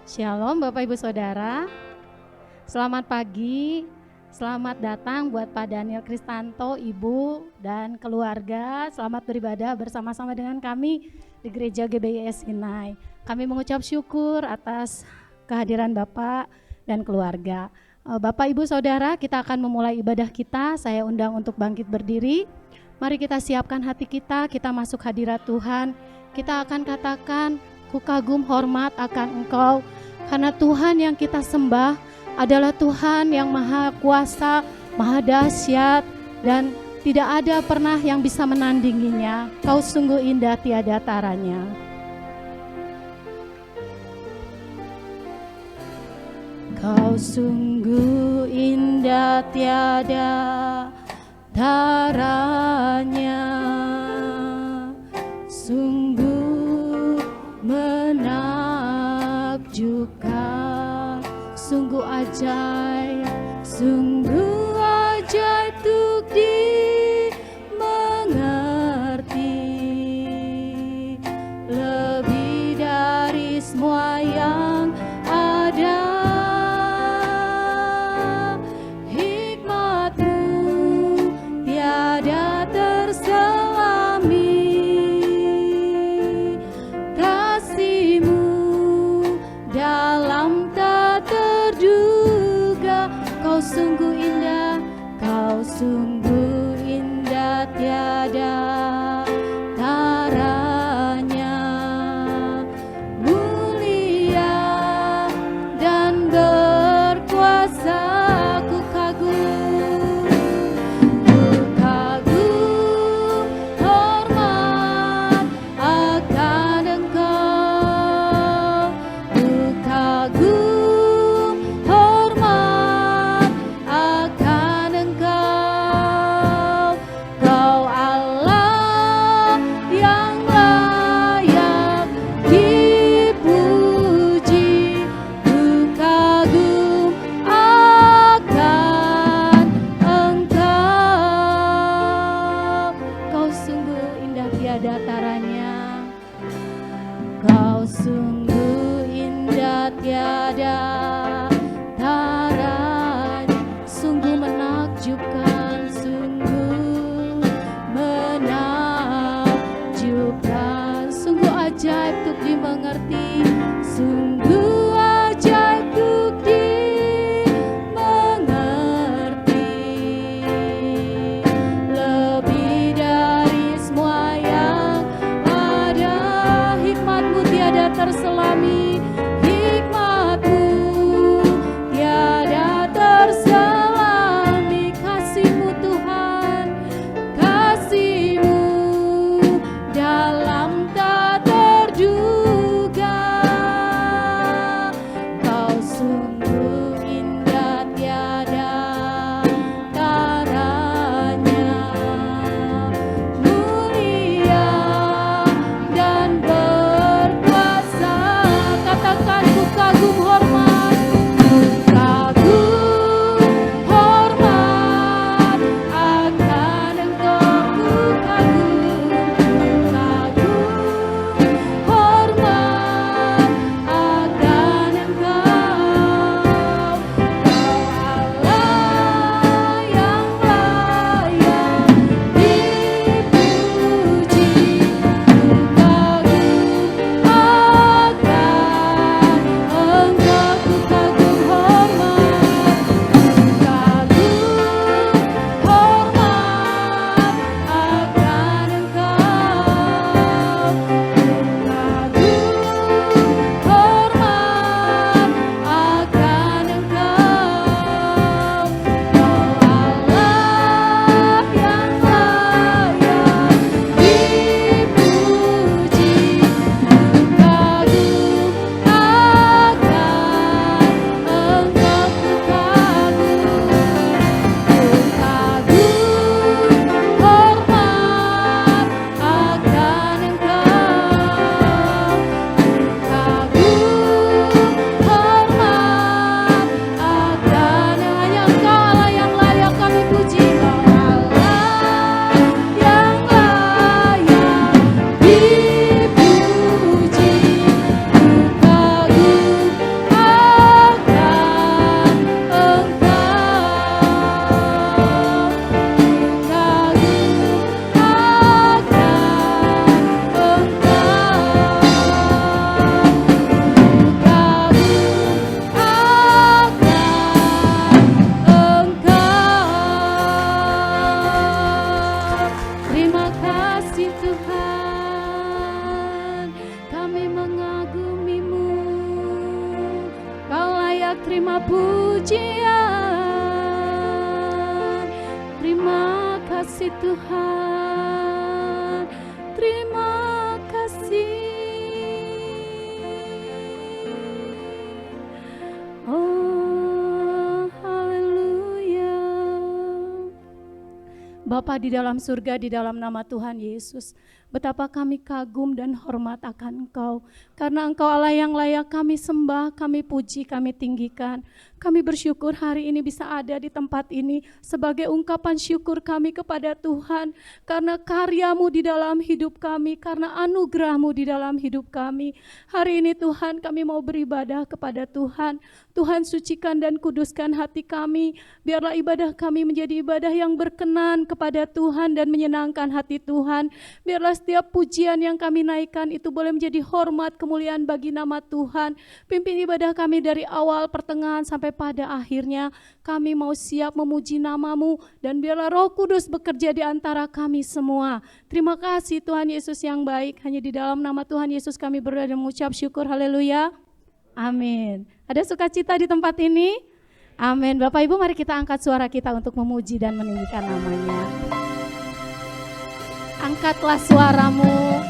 Shalom Bapak Ibu Saudara, selamat pagi, selamat datang buat Pak Daniel Kristanto, Ibu dan keluarga. Selamat beribadah bersama-sama dengan kami di Gereja GBIS Sinai. Kami mengucap syukur atas kehadiran Bapak dan keluarga. Bapak Ibu Saudara, kita akan memulai ibadah kita. Saya undang untuk bangkit berdiri. Mari kita siapkan hati kita masuk hadirat Tuhan. Kita akan katakan, ku kagum hormat akan Engkau, karena Tuhan yang kita sembah adalah Tuhan yang maha kuasa, maha dahsyat, dan tidak ada pernah yang bisa menandinginya. Kau sungguh indah tiada taranya. Kau sungguh indah tiada taranya, sungguh menakjubkan, sungguh ajaib untuk dimengerti, lebih dari semua yang ada. Sungguh indah, kau sungguh indah tiada taranya, mulia dan berkuasa. Ku kagum hormat akan Engkau, ku kagum segala pujian. Terima kasih Tuhan, terima kasih. Oh, haleluya. Bapa di dalam surga, di dalam nama Tuhan Yesus, betapa kami kagum dan hormat akan Engkau, karena Engkau Allah yang layak kami sembah, kami puji, kami tinggikan. Kami bersyukur hari ini bisa ada di tempat ini sebagai ungkapan syukur kami kepada Tuhan, karena karya-Mu di dalam hidup kami, karena anugerah-Mu di dalam hidup kami. Hari ini Tuhan, kami mau beribadah kepada Tuhan. Tuhan, sucikan dan kuduskan hati kami, biarlah ibadah kami menjadi ibadah yang berkenan kepada Tuhan dan menyenangkan hati Tuhan. Biarlah setiap pujian yang kami naikkan itu boleh menjadi hormat kemuliaan bagi nama Tuhan. Pimpin ibadah kami dari awal, pertengahan sampai pada akhirnya. Kami mau siap memuji nama-Mu dan biarlah Roh Kudus bekerja di antara kami semua. Terima kasih Tuhan Yesus yang baik. Hanya di dalam nama Tuhan Yesus kami berdoa dan mengucap syukur. Haleluya. Amin. Ada sukacita di tempat ini? Amin. Bapak Ibu, mari kita angkat suara kita untuk memuji dan meninggikan nama-Nya. Angkatlah suaramu.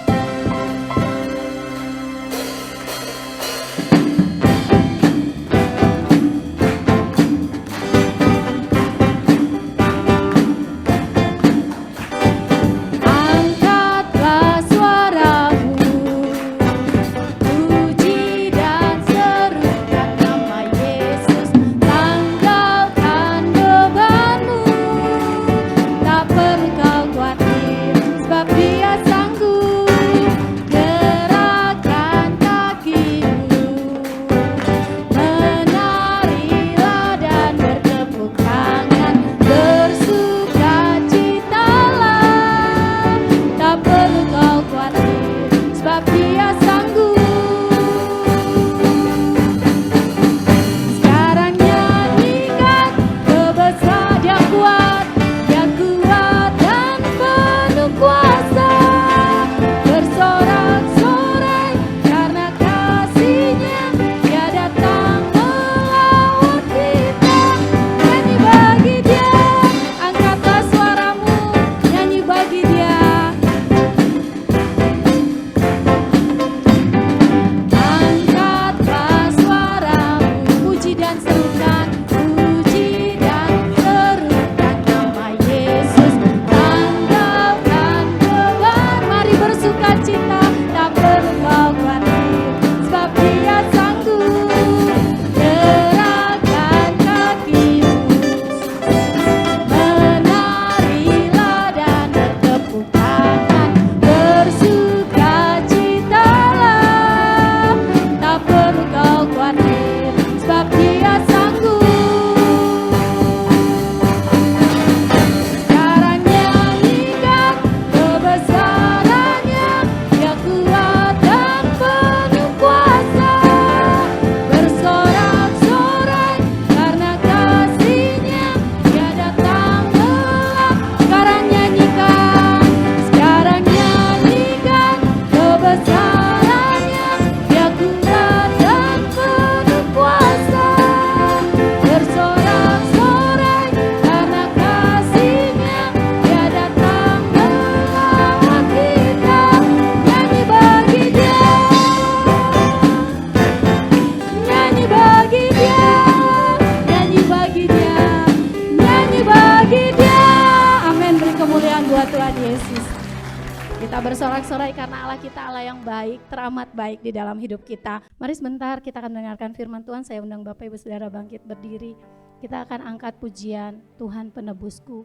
Kita bersorak-sorai karena Allah kita Allah yang baik, teramat baik di dalam hidup kita. Mari sebentar kita akan mendengarkan firman Tuhan. Saya undang Bapak Ibu Saudara bangkit berdiri. Kita akan angkat pujian, Tuhan penebusku.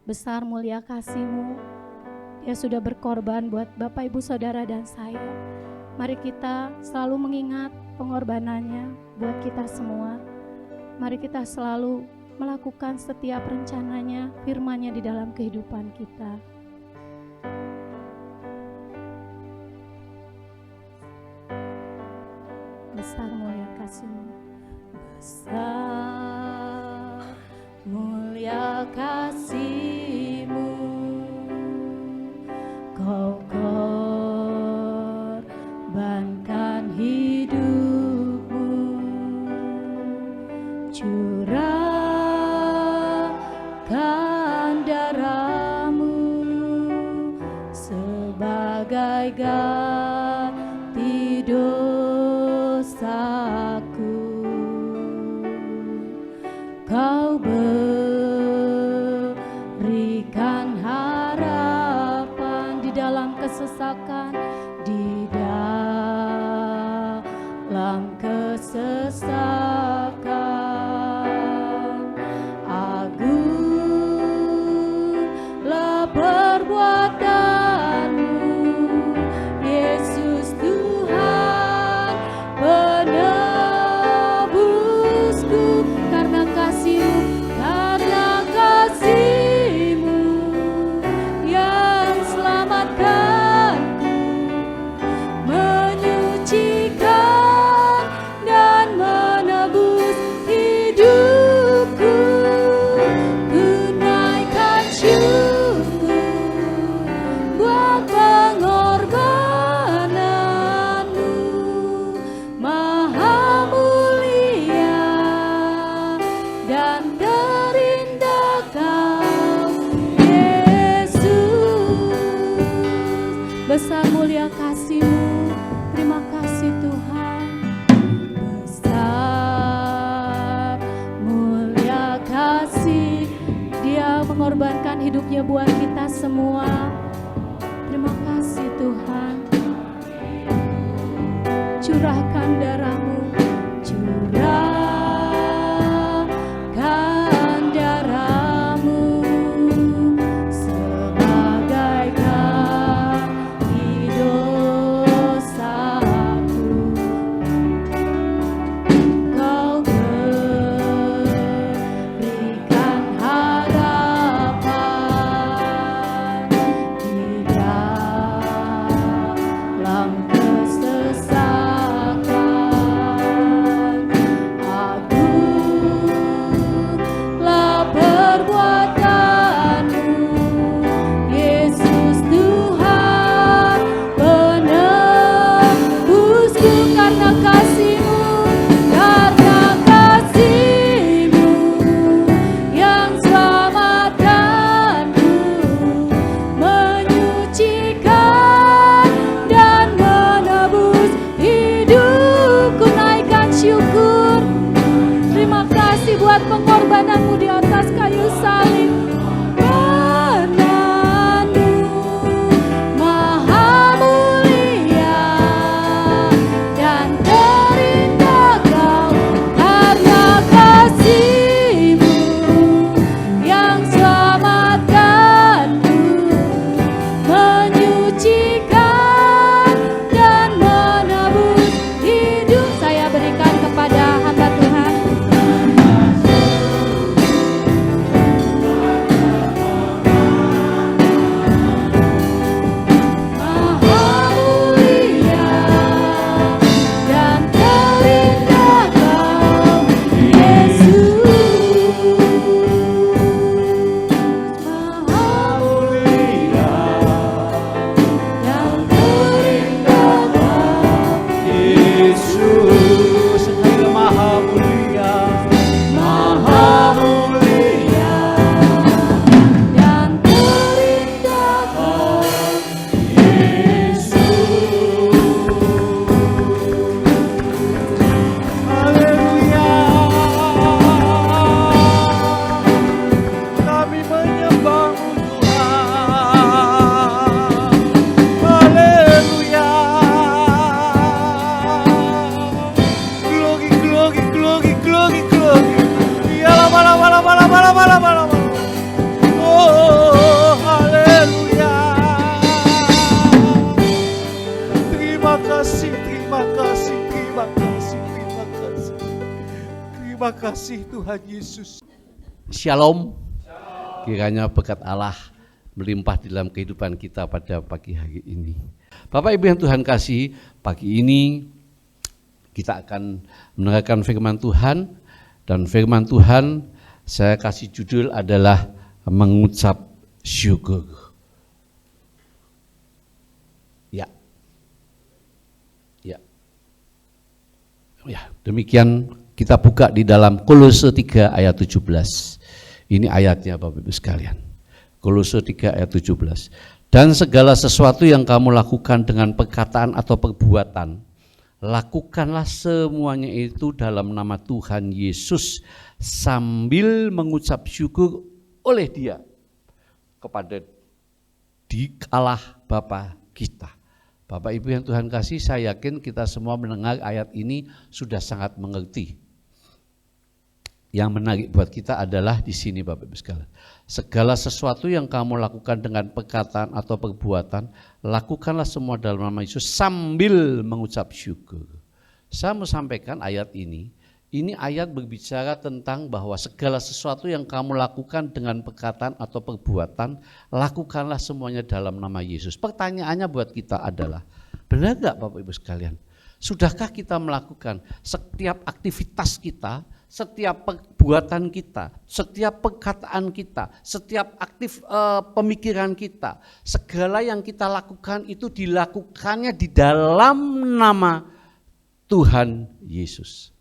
Besar mulia kasih-Mu. Dia sudah berkorban buat Bapak Ibu Saudara dan saya. Mari kita selalu mengingat pengorbanannya buat kita semua. Mari kita selalu melakukan setiap rencananya, firman-Nya di dalam kehidupan kita. Besar mulia kasih-Mu. Besar mulia kasih-Mu, Kau korbankan hidup-Mu dalam kesesakan. Agunglah perbuatanmu, Yesus Tuhan penebusku. Karena kasih-Mu yang selamatkanku, menyucikan dan menebus hidupku. Ku naikkan syukur buat pengorbananmu, maha mulia dan terindah Kau, Yesus. Besar mulia kasih-Mu, terima kasih Tuhan. Besar mulia kasih, Dia mengorbankan hidupnya buat kita semua. Terima kasih Tuhan. Curahkan darah-Mu, curahkan darah-Mu sebagai ganti dosaku. Kau berikan harapan di dalam kesesakan. Agunglah perbuatanmu, Yesus Tuhan penebusku. Karena kasih-Mu yang selamatkanku, menyucikan dan menebus hidupku. Naikkan syukur, terima kasih buat pengorbanan-Mu di atas kayu salib. Kanan-Mu maha mulia dan terindah Kau. Karena kasih-Mu yang selamatkanku, menyucikan dan menebus hidup. Saya berikan kepada hamba Tuhan. Maha mulia dan terindah Kau, Yesus. Maha mulia dan terindah Kau, Yesus, Engkau maha mulia, maha mulia dan terindah Kau. haleluya. Kami menyembah-Mu Tuhan, haleluya. Glory, glory, glory, glory, glory. Ya lama, lama, lama, lama, lama, lama, lama. Oh, haleluya. Terima kasih, terima kasih, terima kasih, terima kasih. Terima kasih Tuhan Yesus. Shalom. Kiranya berkat Allah melimpah di dalam kehidupan kita pada pagi hari ini. Bapak Ibu yang Tuhan kasih, pagi ini kita akan mendengarkan firman Tuhan, dan firman Tuhan saya kasih judul adalah mengucap syukur. Ya. Ya. Ya, demikian kita buka di dalam Kolose 3 ayat 17. Ini ayatnya Bapak Ibu sekalian. Kolose 3 ayat 17. Dan segala sesuatu yang kamu lakukan dengan perkataan atau perbuatan, lakukanlah semuanya itu dalam nama Tuhan Yesus sambil mengucap syukur oleh Dia kepada di Allah Bapa kita Bapak Ibu yang Tuhan kasih, saya yakin kita semua mendengar ayat ini sudah sangat mengerti. Yang menarik buat kita adalah di sini Bapak Ibu sekalian. Segala sesuatu yang kamu lakukan dengan perkataan atau perbuatan, lakukanlah semua dalam nama Yesus sambil mengucap syukur. Saya mau sampaikan ayat ini ayat berbicara tentang bahwa segala sesuatu yang kamu lakukan dengan perkataan atau perbuatan, lakukanlah semuanya dalam nama Yesus. Pertanyaannya buat kita adalah, benar gak Bapak Ibu sekalian? Sudahkah kita melakukan setiap aktivitas kita, setiap perbuatan kita, setiap perkataan kita, setiap pemikiran kita, segala yang kita lakukan itu dilakukannya di dalam nama Tuhan Yesus?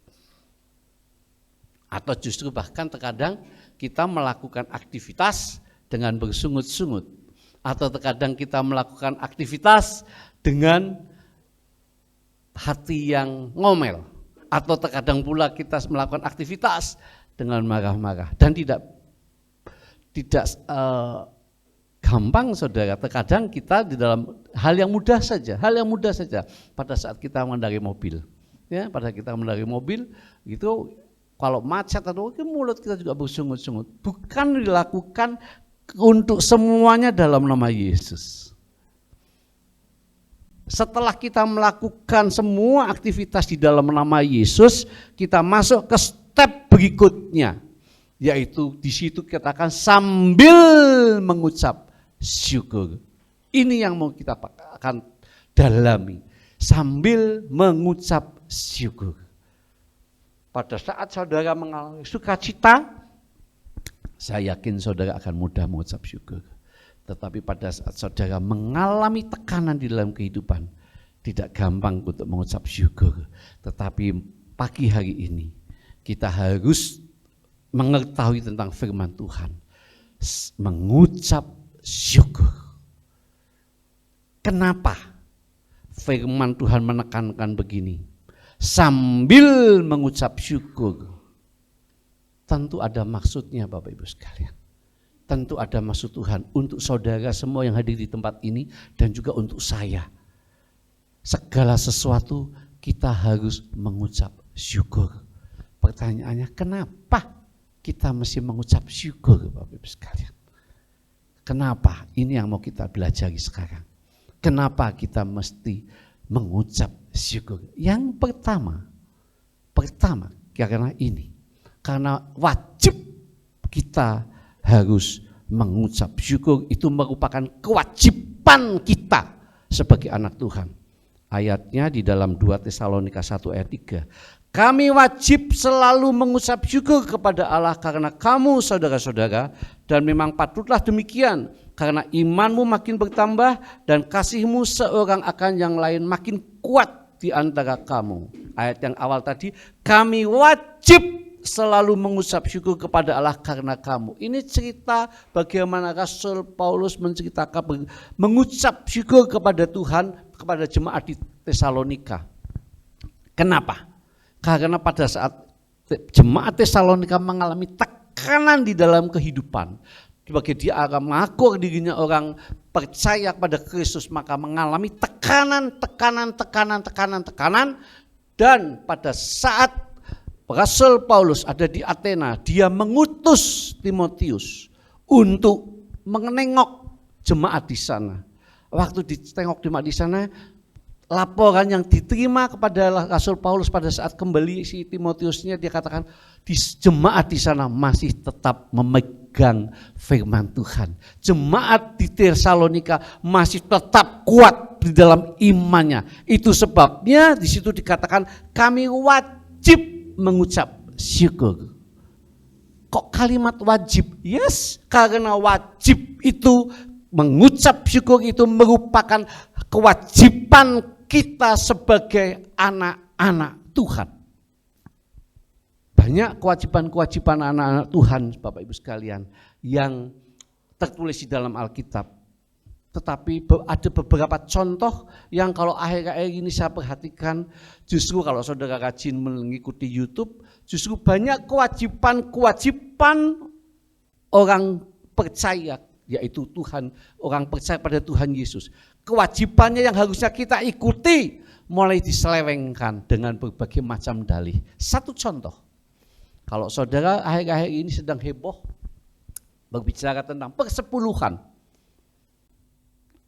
Atau justru bahkan terkadang kita melakukan aktivitas dengan bersungut-sungut, atau terkadang kita melakukan aktivitas dengan hati yang ngomel, atau terkadang pula kita melakukan aktivitas dengan marah-marah. Dan tidak gampang saudara, terkadang kita di dalam hal yang mudah saja pada saat kita mengendarai mobil. Ya, pada kita mengendarai mobil itu kalau macet atau mulut kita juga bersungut-sungut. Bukan dilakukan untuk semuanya dalam nama Yesus. Setelah kita melakukan semua aktivitas di dalam nama Yesus, kita masuk ke step berikutnya, yaitu di situ kita akan sambil mengucap syukur. Ini yang mau kita akan dalami, sambil mengucap syukur. Pada saat saudara mengalami sukacita, saya yakin saudara akan mudah mengucap syukur. Tetapi pada saat saudara mengalami tekanan di dalam kehidupan, tidak gampang untuk mengucap syukur. Tetapi pagi hari ini kita harus mengetahui tentang firman Tuhan, mengucap syukur. Kenapa firman Tuhan menekankan begini? Sambil mengucap syukur. Tentu ada maksudnya Bapak Ibu sekalian. Tentu ada maksud Tuhan untuk saudara semua yang hadir di tempat ini dan juga untuk saya. Segala sesuatu kita harus mengucap syukur. Pertanyaannya, kenapa kita mesti mengucap syukur Bapak Ibu sekalian? Kenapa? Ini yang mau kita pelajari sekarang. Kenapa kita mesti mengucap syukur? Yang pertama karena wajib kita harus mengucap syukur. Itu merupakan kewajiban kita sebagai anak Tuhan. Ayatnya di dalam 2 Tesalonika 1 ayat 3. Kami wajib selalu mengucap syukur kepada Allah karena kamu saudara-saudara, dan memang patutlah demikian, karena imanmu makin bertambah dan kasihmu seorang akan yang lain makin kuat di antara kamu. Ayat yang awal tadi, kami wajib selalu mengucap syukur kepada Allah karena kamu. Ini cerita bagaimana Rasul Paulus menceritakan mengucap syukur kepada Tuhan kepada jemaat di Tesalonika. Kenapa? Karena pada saat jemaat Tesalonika mengalami tekanan di dalam kehidupan, sebagai dia akan mengaku dirinya orang percaya kepada Kristus, maka mengalami tekanan, dan pada saat Rasul Paulus ada di Athena, dia mengutus Timotius untuk menengok jemaat di sana. Waktu ditengok jemaat di sana, laporan yang diterima kepada Rasul Paulus pada saat kembali si Timotiusnya, dia katakan di jemaat di sana masih tetap memegang firman Tuhan. Jemaat di Tesalonika masih tetap kuat di dalam imannya. Itu sebabnya di situ dikatakan kami wajib mengucap syukur. Kok kalimat wajib? Yes, karena wajib itu, mengucap syukur itu merupakan kewajiban kita sebagai anak-anak Tuhan. Banyak kewajiban-kewajiban anak-anak Tuhan Bapak Ibu sekalian yang tertulis di dalam Alkitab. Tetapi ada beberapa contoh yang kalau akhir-akhir ini saya perhatikan, justru kalau saudara rajin mengikuti YouTube, justru banyak kewajiban-kewajiban orang percaya, yaitu Tuhan, orang percaya pada Tuhan Yesus. kewajibannya yang harusnya kita ikuti mulai diselewengkan dengan berbagai macam dalih. Satu contoh, kalau saudara akhir-akhir ini sedang heboh berbicara tentang persepuluhan,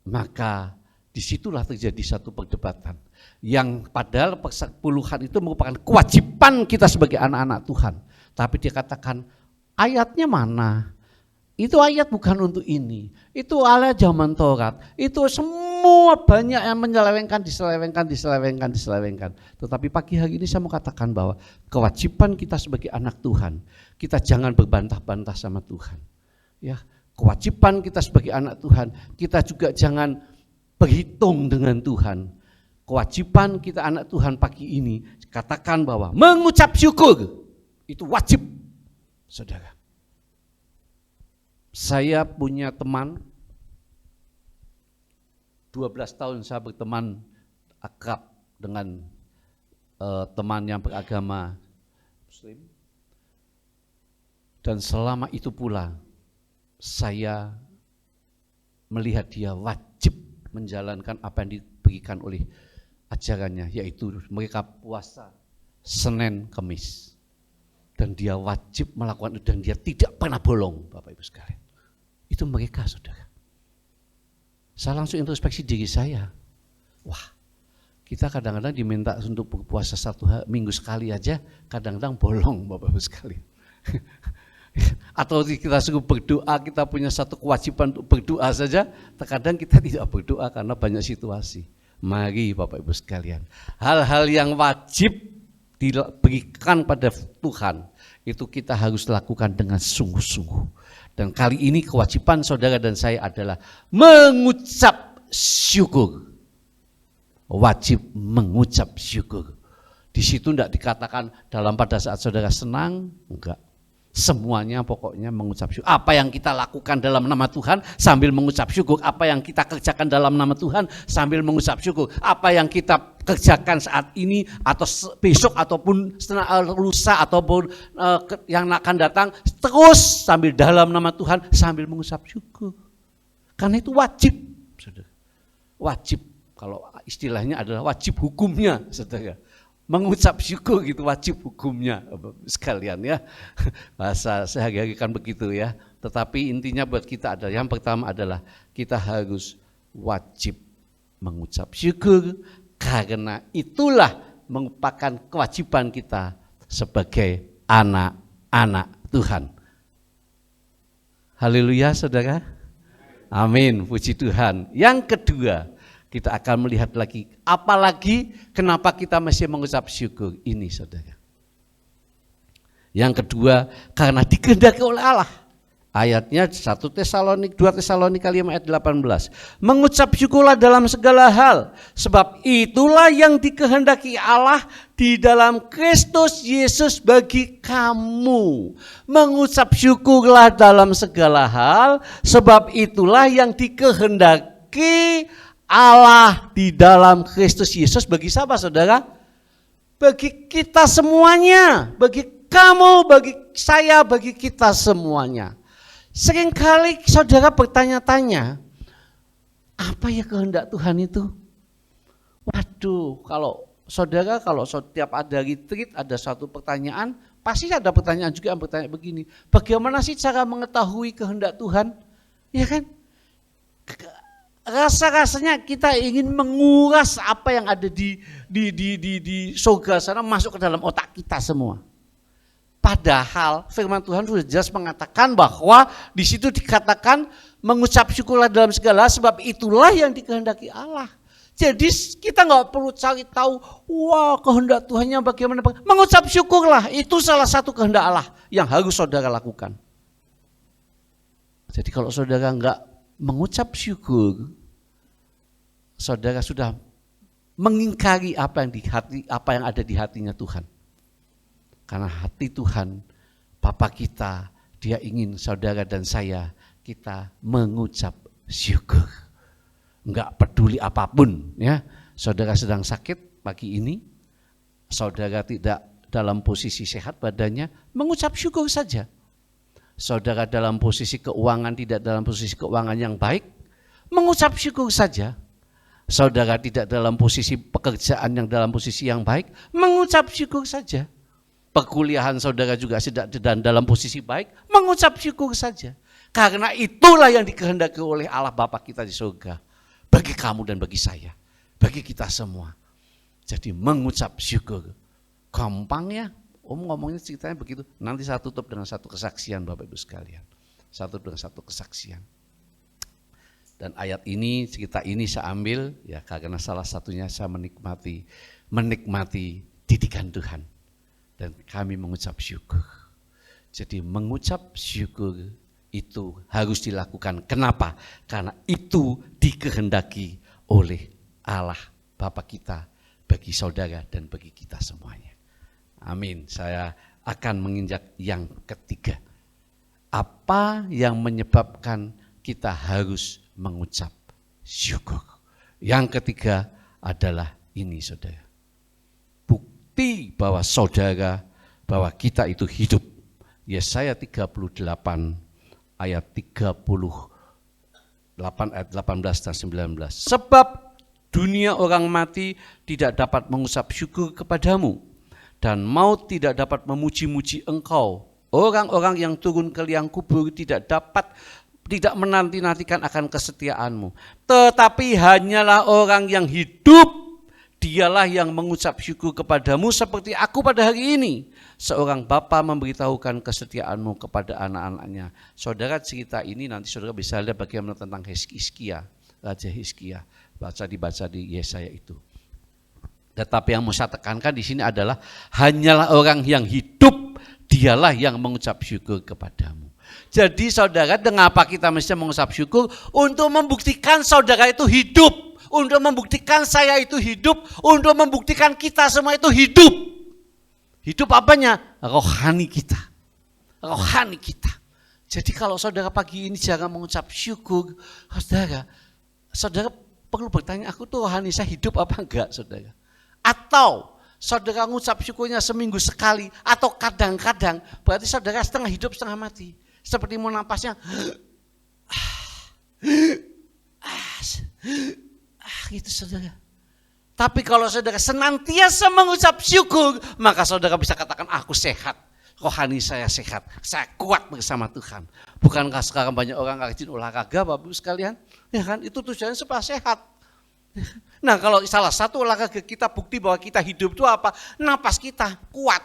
maka disitulah terjadi satu perdebatan yang padahal persepuluhan itu merupakan kewajiban kita sebagai anak-anak Tuhan, tapi dia katakan ayatnya mana? Itu ayat bukan untuk ini, itu ayat zaman Taurat, itu semua banyak yang diselewengkan. Tetapi pagi hari ini saya mau katakan bahwa kewajiban kita sebagai anak Tuhan, kita jangan berbantah-bantah sama Tuhan. Ya, kewajiban kita sebagai anak Tuhan, kita juga jangan berhitung dengan Tuhan. Kewajiban kita anak Tuhan pagi ini, katakan bahwa mengucap syukur itu wajib, saudara. Saya punya teman, 12 tahun saya berteman akrab dengan teman yang beragama Muslim. Dan selama itu pula saya melihat dia wajib menjalankan apa yang diberikan oleh ajarannya, yaitu mereka puasa Senin Kamis. Dan dia wajib melakukan itu dan dia tidak pernah bolong, Bapak Ibu sekalian. Itu mereka, saudara. Saya langsung introspeksi diri saya. Wah, kita kadang-kadang diminta untuk berpuasa 1 minggu sekali aja, kadang-kadang bolong, Bapak Ibu sekalian. Atau kita suruh berdoa, kita punya satu kewajiban untuk berdoa saja, terkadang kita tidak berdoa karena banyak situasi. Mari Bapak Ibu sekalian, hal-hal yang wajib diberikan pada Tuhan, itu kita harus lakukan dengan sungguh-sungguh. Dan kali ini kewajiban saudara dan saya adalah mengucap syukur. Wajib mengucap syukur. Di situ tidak dikatakan dalam pada saat saudara senang, enggak. Semuanya pokoknya mengucap syukur. Apa yang kita lakukan dalam nama Tuhan sambil mengucap syukur. Apa yang kita kerjakan dalam nama Tuhan sambil mengucap syukur. Apa yang kita kerjakan saat ini atau besok ataupun lusa ataupun yang akan datang, terus sambil dalam nama Tuhan sambil mengucap syukur. Karena itu wajib, saudara. Wajib, kalau istilahnya adalah wajib hukumnya, saudara. Mengucap syukur itu wajib hukumnya, sekalian ya. Bahasa sehari-hari kan begitu ya. Tetapi intinya buat kita adalah, yang pertama adalah kita harus wajib mengucap syukur, karena itulah merupakan kewajiban kita sebagai anak-anak Tuhan. Haleluya saudara. Amin, puji Tuhan. Yang kedua, kita akan melihat lagi, apalagi kenapa kita masih mengucap syukur ini saudara. Yang kedua, karena dikehendaki oleh Allah. Ayatnya 2 Tesalonika 5 ayat 18. Mengucap syukurlah dalam segala hal, sebab itulah yang dikehendaki Allah di dalam Kristus Yesus bagi kamu. Mengucap syukurlah dalam segala hal, sebab itulah yang dikehendaki Allah di dalam Kristus Yesus bagi siapa saudara? Bagi kita semuanya, bagi kamu, bagi saya, bagi kita semuanya. Seringkali saudara bertanya-tanya, apa ya kehendak Tuhan itu? Waduh, kalau setiap ada retreat ada satu pertanyaan, pasti ada pertanyaan juga yang bertanya begini, bagaimana sih cara mengetahui kehendak Tuhan? Ya kan? Rasa-rasanya kita ingin menguras apa yang ada di surga sana masuk ke dalam otak kita semua. Padahal firman Tuhan sudah jelas mengatakan bahwa di situ dikatakan mengucap syukurlah dalam segala, sebab itulah yang dikehendaki Allah. Jadi kita nggak perlu cari tahu, wah kehendak Tuhannya bagaimana. Mengucap syukurlah, itu salah satu kehendak Allah yang harus saudara lakukan. Jadi kalau saudara nggak mengucap syukur, saudara sudah mengingkari apa yang ada di hatinya Tuhan. Karena hati Tuhan, Bapa kita, Dia ingin saudara dan saya kita mengucap syukur. Enggak peduli apapun ya. Saudara sedang sakit pagi ini, saudara tidak dalam posisi sehat badannya, mengucap syukur saja. Saudara dalam posisi keuangan tidak dalam posisi keuangan yang baik, mengucap syukur saja. saudara tidak dalam posisi pekerjaan yang dalam posisi yang baik, mengucap syukur saja. Perkuliahan saudara juga tidak dalam posisi baik, mengucap syukur saja. Karena itulah yang dikehendaki oleh Allah Bapa kita di surga. Bagi kamu dan bagi saya, bagi kita semua. Jadi mengucap syukur. Gampang ya, Om ngomongnya ceritanya begitu. Nanti saya tutup dengan satu kesaksian Bapak Ibu sekalian. Satu kesaksian. Dan ayat ini, cerita ini saya ambil ya karena salah satunya saya menikmati didikan Tuhan. Dan kami mengucap syukur. Jadi mengucap syukur itu harus dilakukan. Kenapa? Karena itu dikehendaki oleh Allah Bapa kita bagi saudara dan bagi kita semuanya. Amin. Saya akan menginjak yang ketiga. Apa yang menyebabkan kita harus mengucap syukur? Yang ketiga adalah ini saudara. Bukti bahwa bahwa kita itu hidup. Yesaya 38 ayat 38 ayat 18 dan 19. Sebab dunia orang mati tidak dapat mengucap syukur kepadamu, dan maut tidak dapat memuji-muji engkau. Orang-orang yang turun ke liang kubur tidak menanti-nantikan akan kesetiaanmu. Tetapi hanyalah orang yang hidup, dialah yang mengucap syukur kepadamu seperti aku pada hari ini. Seorang bapa memberitahukan kesetiaanmu kepada anak-anaknya. Saudara, cerita ini nanti saudara bisa lihat bagaimana tentang Hizkia, Raja Hizkia. Dibaca di Yesaya itu. Tetapi yang mau saya tekankan di sini adalah hanyalah orang yang hidup, dialah yang mengucap syukur kepadamu. Jadi saudara, mengapa kita mesti mengucap syukur? Untuk membuktikan saudara itu hidup, untuk membuktikan saya itu hidup, untuk membuktikan kita semua itu hidup. Hidup apanya? Rohani kita. Rohani kita. Jadi kalau saudara pagi ini jangan mengucap syukur, saudara perlu bertanya, aku tuh rohani saya hidup apa enggak saudara? Atau saudara mengucap syukurnya seminggu sekali, atau kadang-kadang, berarti saudara setengah hidup setengah mati. Seperti mau napasnya, gitu saudara. Tapi kalau saudara senantiasa mengucap syukur, maka saudara bisa katakan, aku sehat, rohani saya sehat, saya kuat bersama Tuhan. Bukankah sekarang banyak orang rajin olahraga Bapak Ibu sekalian? Ya kan, itu tujuannya supaya sehat. Nah kalau salah satu olahraga kita bukti bahwa kita hidup itu apa? Napas kita kuat,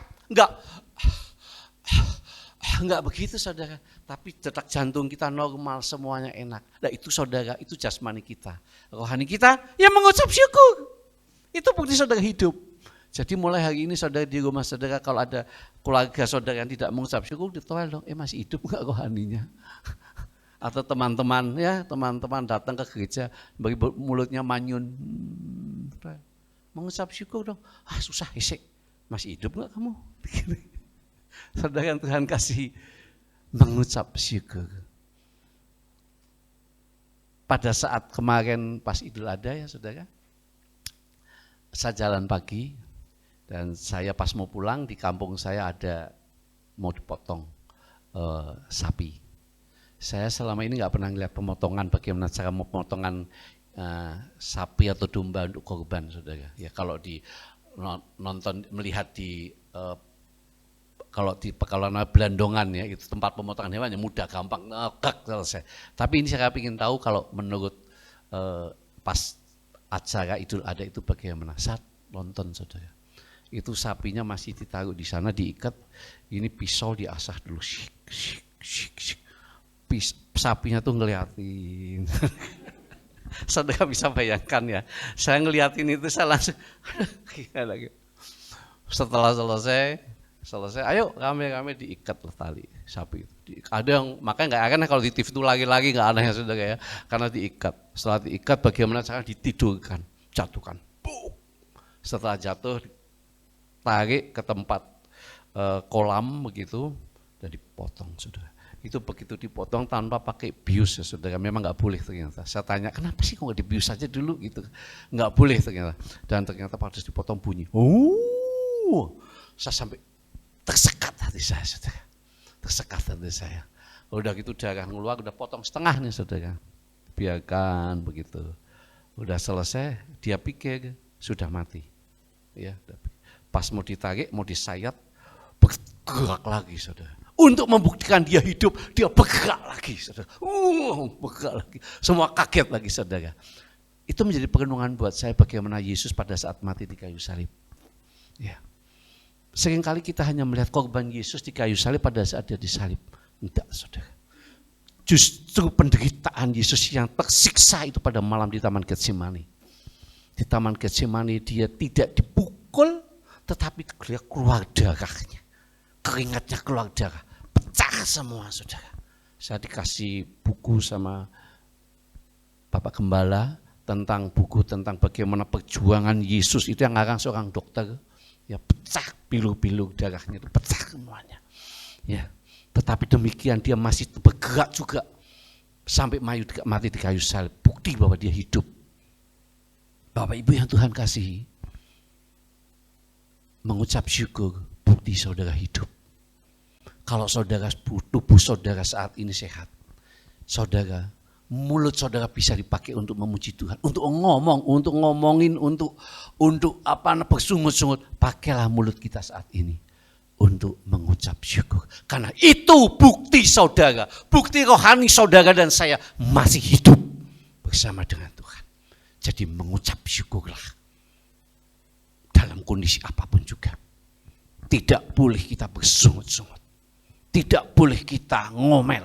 enggak begitu saudara. Tapi detak jantung kita normal, semuanya enak. Nah itu saudara, itu jasmani kita. Rohani kita yang mengucap syukur. Itu bukti saudara hidup. Jadi mulai hari ini saudara di rumah saudara, kalau ada keluarga saudara yang tidak mengucap syukur, ditolak dong, masih hidup enggak rohaninya? Atau teman-teman ya, teman-teman datang ke gereja, bagi mulutnya manyun, mengucap syukur dong. Susah isek, masih hidup enggak kamu? Saudara yang Tuhan kasih, mengucap syukur. Pada saat kemarin pas Idul Adha ya saudara, saya jalan pagi dan saya pas mau pulang di kampung saya ada mau dipotong sapi. Saya selama ini nggak pernah lihat pemotongan, bagaimana cara pemotongan sapi atau domba untuk korban saudara. Ya kalau di nonton melihat di kalau di Pekalongan Belandongan ya, itu tempat pemotongan hewan yang mudah, gampang, selesai. Tapi ini saya ingin tahu kalau menurut pas acara Idul Adha itu bagaimana? Saat nonton saudara, itu sapinya masih ditaruh di sana, diikat, ini pisau diasah dulu, sapinya tuh ngeliatin. Saudara bisa bayangkan ya, saya ngeliatin itu saya langsung, setelah selesai, ayo rame-rame diikat tali sapi itu. Ada yang makanya nggak akan kalau di TV itu lagi-lagi nggak aneh ya saudara ya, karena diikat. Setelah diikat bagaimana cara ditidurkan, jatuhkan. Setelah jatuh tarik ke tempat kolam begitu dan dipotong saudara. Itu begitu dipotong tanpa pakai bius ya saudara, memang nggak boleh ternyata. Saya tanya kenapa sih kok nggak dibius aja dulu gitu, nggak boleh ternyata. Dan ternyata pada dipotong bunyi, saya sampai tersekat hati saya saudara, tersekat hati saya. Udah gitu darah ngeluar, udah potong setengah nih saudara, biarkan begitu. Udah selesai, dia pikir sudah mati. Ya, pas mau ditarik, mau disayat, bergerak lagi, saudara. Untuk membuktikan dia hidup, dia bergerak lagi, saudara. Bergerak lagi. Semua kaget lagi, saudara. Itu menjadi perenungan buat saya bagaimana Yesus pada saat mati di kayu salib. Ya. Seringkali kita hanya melihat korban Yesus di kayu salib pada saat dia disalib. Tidak, saudara. Justru penderitaan Yesus yang tersiksa itu pada malam di Taman Getsemani. Di Taman Getsemani dia tidak dipukul, tetapi dia keluar darahnya. Keringatnya keluar darah, pecah semua, saudara. Saya dikasih buku sama Bapak Gembala tentang buku tentang bagaimana perjuangan Yesus, itu yang ngarang seorang dokter. Ya pecah pilu-pilu darahnya itu pecah semuanya. Ya, tetapi demikian dia masih bergerak juga sampai mati di kayu salib. Bukti bahwa dia hidup. Bapak Ibu yang Tuhan kasihi, mengucap syukur bukti saudara hidup. Kalau saudara, tubuh saudara saat ini sehat, saudara, mulut saudara bisa dipakai untuk memuji Tuhan, untuk ngomong, untuk ngomongin, untuk bersungut-sungut. Pakailah mulut kita saat ini untuk mengucap syukur. Karena itu bukti saudara, bukti rohani saudara dan saya masih hidup bersama dengan Tuhan. Jadi mengucap syukurlah dalam kondisi apapun juga. Tidak boleh kita bersungut-sungut. Tidak boleh kita ngomel,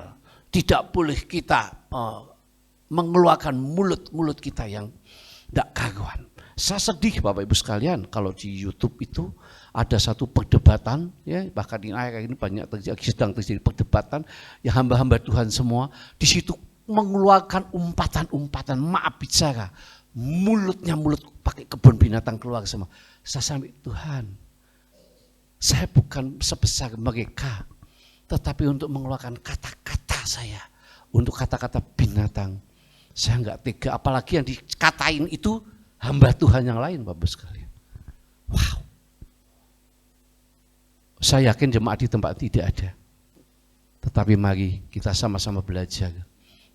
tidak boleh kita mengeluarkan mulut kita yang tidak karuan. Saya sedih Bapak Ibu sekalian kalau di YouTube itu ada satu perdebatan, ya bahkan di akhir ini banyak sedang terjadi perdebatan, ya hamba-hamba Tuhan semua di situ mengeluarkan umpatan-umpatan, maaf bicara, mulut pakai kebun binatang keluar semua. Saya sampai Tuhan, saya bukan sebesar mereka. Tetapi untuk mengeluarkan kata-kata saya, untuk kata-kata binatang, saya enggak tega. Apalagi yang dikatain itu hamba Tuhan yang lain, Bapak sekalian. Wow. Saya yakin jemaat di tempat tidak ada. Tetapi mari kita sama-sama belajar.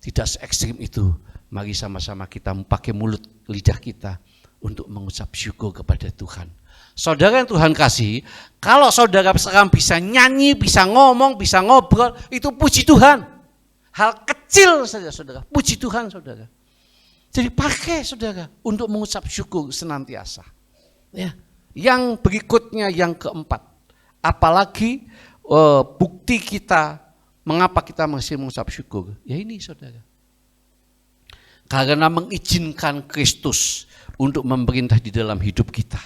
Tidak se-ekstrim itu. Mari sama-sama kita pakai mulut lidah kita untuk mengucap syukur kepada Tuhan. Saudara yang Tuhan kasih, kalau saudara sekarang bisa nyanyi, bisa ngomong, bisa ngobrol, itu puji Tuhan. Hal kecil saja saudara, puji Tuhan saudara. Jadi pakai saudara untuk mengucap syukur senantiasa. Ya. Yang berikutnya yang keempat, apalagi bukti kita, mengapa kita masih mengucap syukur? Ya ini saudara. Karena mengizinkan Kristus untuk memerintah di dalam hidup kita.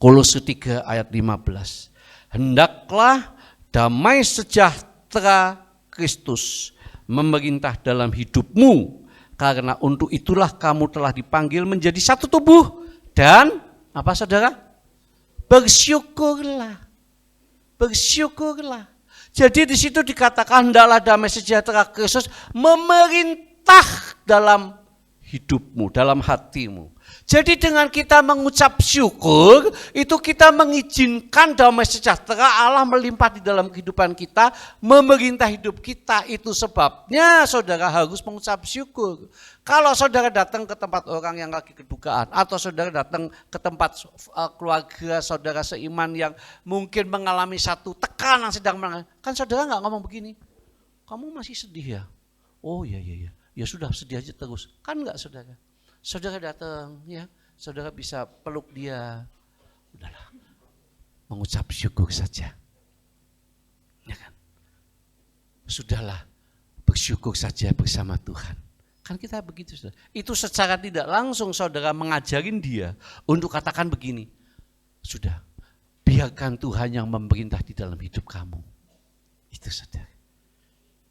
Kolose 3 ayat 15. Hendaklah damai sejahtera Kristus memerintah dalam hidupmu, karena untuk itulah kamu telah dipanggil menjadi satu tubuh dan apa saudara? Bersyukurlah. Bersyukurlah. Jadi di situ dikatakan hendaklah damai sejahtera Kristus memerintah dalam hidupmu, dalam hatimu. Jadi dengan kita mengucap syukur, itu kita mengizinkan damai sejahtera Allah melimpah di dalam kehidupan kita, memerintah hidup kita. Itu sebabnya saudara harus mengucap syukur. Kalau saudara datang ke tempat orang yang lagi kedukaan, atau saudara datang ke tempat keluarga saudara seiman yang mungkin mengalami satu tekanan sedang mengalami, kan saudara nggak ngomong begini, kamu masih sedih ya? Oh iya, ya sudah sedih aja terus, kan nggak saudara? Saudara datang, ya, saudara bisa peluk dia, udahlah, mengucap syukur saja, ya kan? Sudahlah, bersyukur saja bersama Tuhan. Kan kita begitu, saudara. Itu secara tidak langsung saudara mengajarin dia untuk katakan begini, sudah, biarkan Tuhan yang memerintah di dalam hidup kamu. Itu saudara,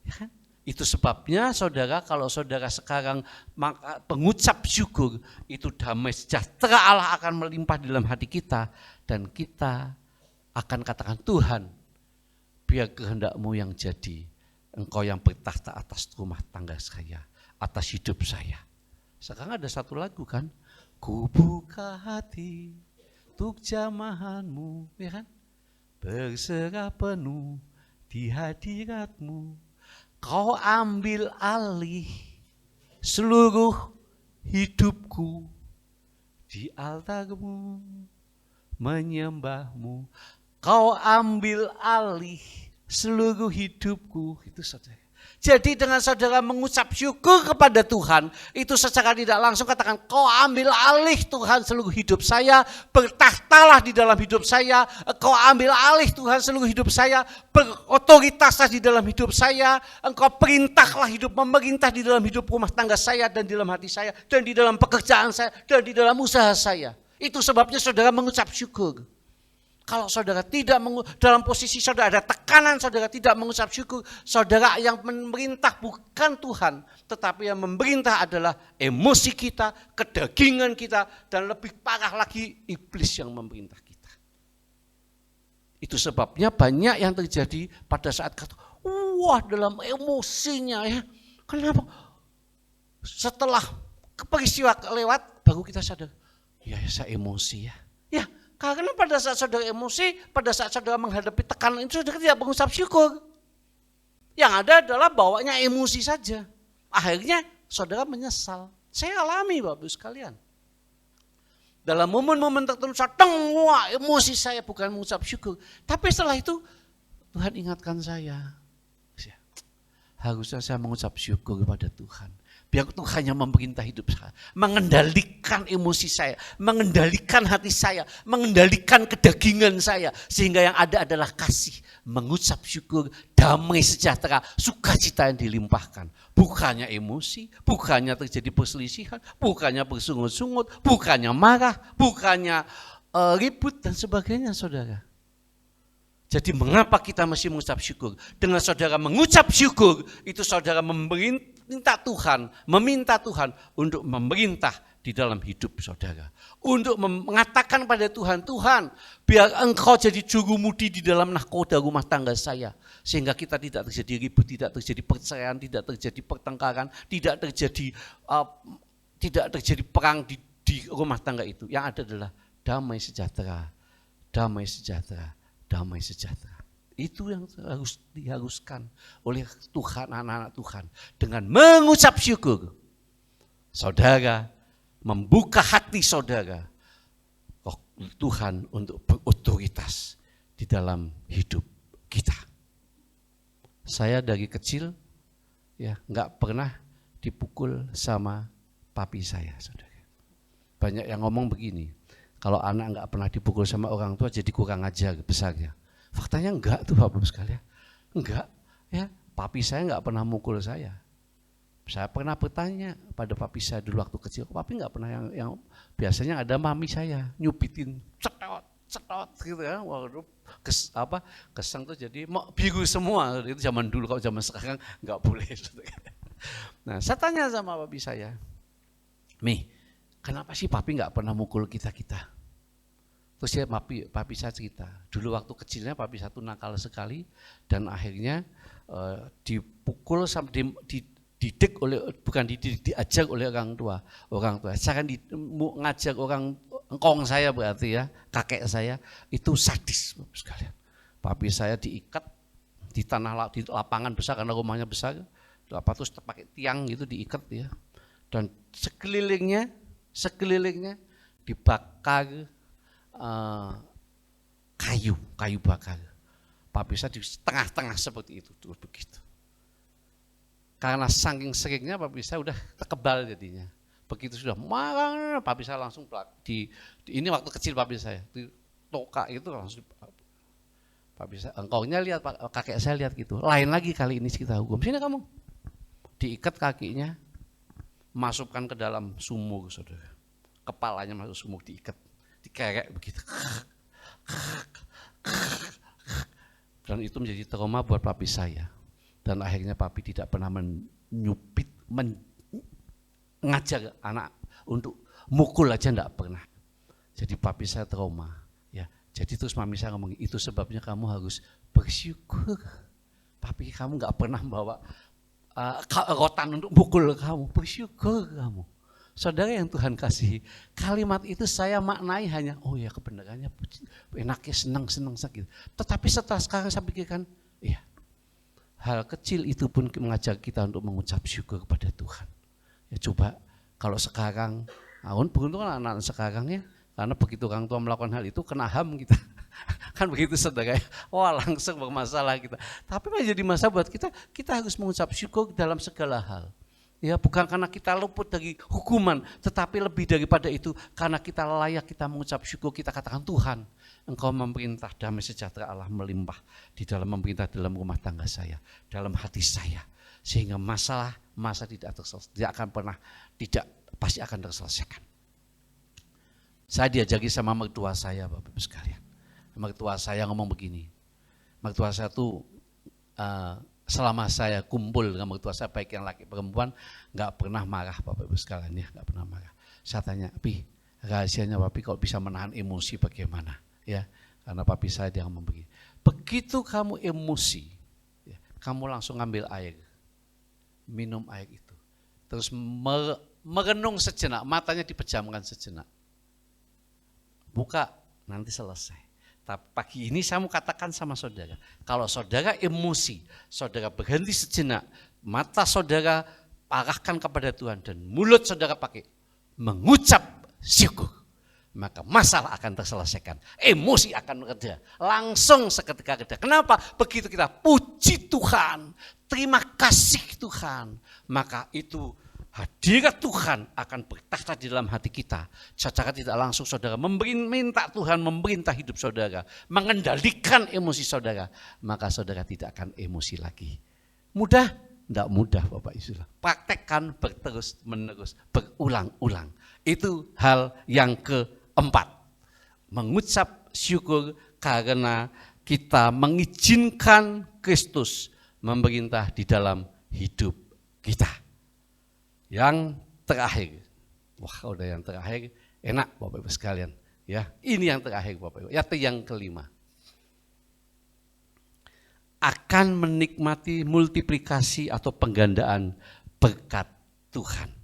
ya kan? Itu sebabnya saudara, kalau saudara sekarang mengucap syukur, itu damai sejahtera Allah akan melimpah di dalam hati kita, dan kita akan katakan, Tuhan, biar kehendak-Mu yang jadi, Engkau yang bertahta atas rumah tangga saya, atas hidup saya. Sekarang ada satu lagu kan, ku buka hati untuk jamahan-Mu, ya kan? Berserah penuh di hadirat-Mu. Kau ambil alih seluruh hidupku. di altarmu, menyembahmu. Kau ambil alih seluruh hidupku. Itu saudara. Jadi dengan saudara mengucap syukur kepada Tuhan, itu secara tidak langsung katakan, kau ambil alih Tuhan seluruh hidup saya, bertahtalah di dalam hidup saya, kau ambil alih Tuhan seluruh hidup saya, berotoritaslah di dalam hidup saya, engkau perintahlah hidup, memerintah di dalam hidup rumah tangga saya, dan di dalam hati saya, dan di dalam pekerjaan saya, dan di dalam usaha saya. Itu sebabnya saudara mengucap syukur. Kalau saudara tidak dalam posisi saudara ada tekanan, saudara tidak mengucap syukur, saudara yang memerintah bukan Tuhan, tetapi yang memerintah adalah emosi kita, kedagingan kita, dan lebih parah lagi iblis yang memerintah kita. Itu sebabnya banyak yang terjadi pada saat kata, wah dalam emosinya ya. Kenapa? Setelah peristiwa lewat, baru kita sadar, ya saya emosi ya. Ya. Karena pada saat saudara emosi, pada saat saudara menghadapi tekanan itu, saudara tidak mengucap syukur. Yang ada adalah bawanya emosi saja. Akhirnya saudara menyesal. Saya alami Bapak Ibu sekalian. Dalam momen-momen tertentu, wah emosi saya bukan mengucap syukur. Tapi setelah itu, Tuhan ingatkan saya. Harusnya saya mengucap syukur kepada Tuhan. Biar Tuhan yang memerintah hidup saya, mengendalikan emosi saya, mengendalikan hati saya, mengendalikan kedagingan saya. Sehingga yang ada adalah kasih, mengucap syukur, damai sejahtera, sukacita yang dilimpahkan. Bukannya emosi, bukannya terjadi perselisihan, bukannya bersungut-sungut, bukannya marah, bukannya ribut dan sebagainya saudara. Jadi mengapa kita mesti mengucap syukur? Dengan saudara mengucap syukur, itu saudara meminta Tuhan untuk memerintah di dalam hidup saudara. Untuk mengatakan pada Tuhan, Tuhan biar engkau jadi juru mudi di dalam nahkoda rumah tangga saya. Sehingga kita tidak terjadi ribut, tidak terjadi perceraian, tidak terjadi pertengkaran, tidak terjadi perang di rumah tangga itu. Yang ada adalah damai sejahtera, damai sejahtera. Damai sejahtera. Itu yang harus diharuskan oleh Tuhan, anak-anak Tuhan. Dengan mengucap syukur, saudara membuka hati saudara, Tuhan untuk berotoritas di dalam hidup kita. Saya dari kecil ya nggak pernah dipukul sama papi saya, saudara. Banyak yang ngomong begini. Kalau anak nggak pernah dipukul sama orang tua jadi kurang ajar besarnya. Faktanya enggak tuh Bapak Ibu sekalian. Enggak ya, papi saya nggak pernah mukul saya. Saya pernah bertanya pada papi saya dulu waktu kecil, papi nggak pernah yang biasanya ada mami saya nyubitin cetot gitu ya. Waduh, kesang tuh jadi biru semua. Itu zaman dulu, kalau zaman sekarang nggak boleh. Nah, saya tanya sama papi saya, Mi, kenapa sih papi nggak pernah mukul kita? Terus ya papi saya cerita, dulu waktu kecilnya papi satu nakal sekali dan akhirnya dipukul sampai dididik diajak oleh orang tua. Saya kan ngajak orang engkong saya berarti ya, kakek saya itu sadis sekalian. Papi saya diikat di lapangan besar karena rumahnya besar, terus pakai tiang gitu diikat ya, dan sekelilingnya dibakar kayu bakar. Papi saya di tengah-tengah seperti itu terus begitu. Karena saking seringnya papi saya udah terkebal jadinya. Begitu sudah marah, papi saya langsung ini waktu kecil papi saya di toka itu langsung papi saya, engkaunya lihat kakek saya lihat gitu. Lain lagi kali ini kita hukum. Sini kamu. Diikat kakinya, masukkan ke dalam sumur saudara. Kepalanya masuk sumur, diikat, dikerek begitu. Dan itu menjadi trauma buat papi saya. Dan akhirnya papi tidak pernah mengajak anak untuk mukul aja enggak pernah. Jadi papi saya trauma. Ya, jadi terus mami saya ngomong, itu sebabnya kamu harus bersyukur. Papi kamu enggak pernah bawa rotan untuk mukul kamu, bersyukur kamu. Saudara yang Tuhan kasih, kalimat itu saya maknai hanya, oh ya kebenarannya enaknya senang sakit. Tetapi setelah sekarang saya pikirkan, iya, hal kecil itu pun mengajak kita untuk mengucap syukur kepada Tuhan. Ya coba kalau sekarang Beruntung anak-anak sekarang ya, karena begitu orang tua melakukan hal itu kena HAM kita. Kan begitu saudara ya, wah langsung bermasalah kita. Tapi menjadi masalah buat kita, kita harus mengucap syukur dalam segala hal. Ya, bukan karena kita luput dari hukuman, tetapi lebih daripada itu karena kita layak kita mengucap syukur, kita katakan Tuhan, Engkau memerintah damai sejahtera Allah melimpah di dalam memerintah dalam rumah tangga saya, dalam hati saya, sehingga masa tidak akan pernah pasti akan terselesaikan. Saya diajari sama mertua saya, Bapak Ibu sekalian. Mertua saya ngomong begini, mertua saya tuh selama saya kumpul dengan mertua saya, baik yang laki perempuan, nggak pernah marah Bapak Ibu sekalian ya, nggak pernah marah. Saya tanya, Pi, rahasianya Papi kalau bisa menahan emosi bagaimana? Ya, karena Papi saya dia ngomong begini, begitu kamu emosi, ya, kamu langsung ambil air, minum air itu, terus merenung sejenak, matanya dipejamkan sejenak, buka, nanti selesai. Tapi pagi ini saya mau katakan sama saudara, kalau saudara emosi, saudara berhenti sejenak, mata saudara arahkan kepada Tuhan dan mulut saudara pakai mengucap syukur, maka masalah akan terselesaikan, emosi akan reda, langsung seketika reda. Kenapa? Begitu kita puji Tuhan, terima kasih Tuhan, maka itu hadirat Tuhan akan bertakhta di dalam hati kita. Secara tidak langsung saudara minta Tuhan memerintah hidup saudara, mengendalikan emosi saudara, maka saudara tidak akan emosi lagi. Mudah? Tidak mudah Bapak Ibu. Praktekkan berterus menerus, berulang-ulang. Itu hal yang keempat. Mengucap syukur karena kita mengizinkan Kristus memerintah di dalam hidup kita. Yang terakhir, wah udah yang terakhir, enak Bapak Ibu sekalian. Ya, ini yang terakhir Bapak Ibu. Yang kelima, akan menikmati multiplikasi atau penggandaan berkat Tuhan.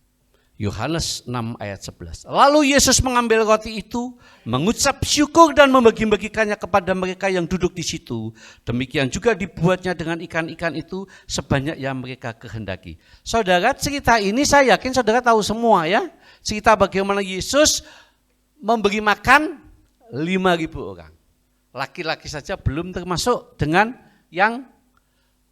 Yohanes 6 ayat 11. Lalu Yesus mengambil roti itu, mengucap syukur dan membagi-bagikannya kepada mereka yang duduk di situ. Demikian juga dibuatnya dengan ikan-ikan itu sebanyak yang mereka kehendaki. Saudara, cerita ini saya yakin saudara tahu semua ya. Cerita bagaimana Yesus memberi makan 5.000 orang. Laki-laki saja belum termasuk dengan yang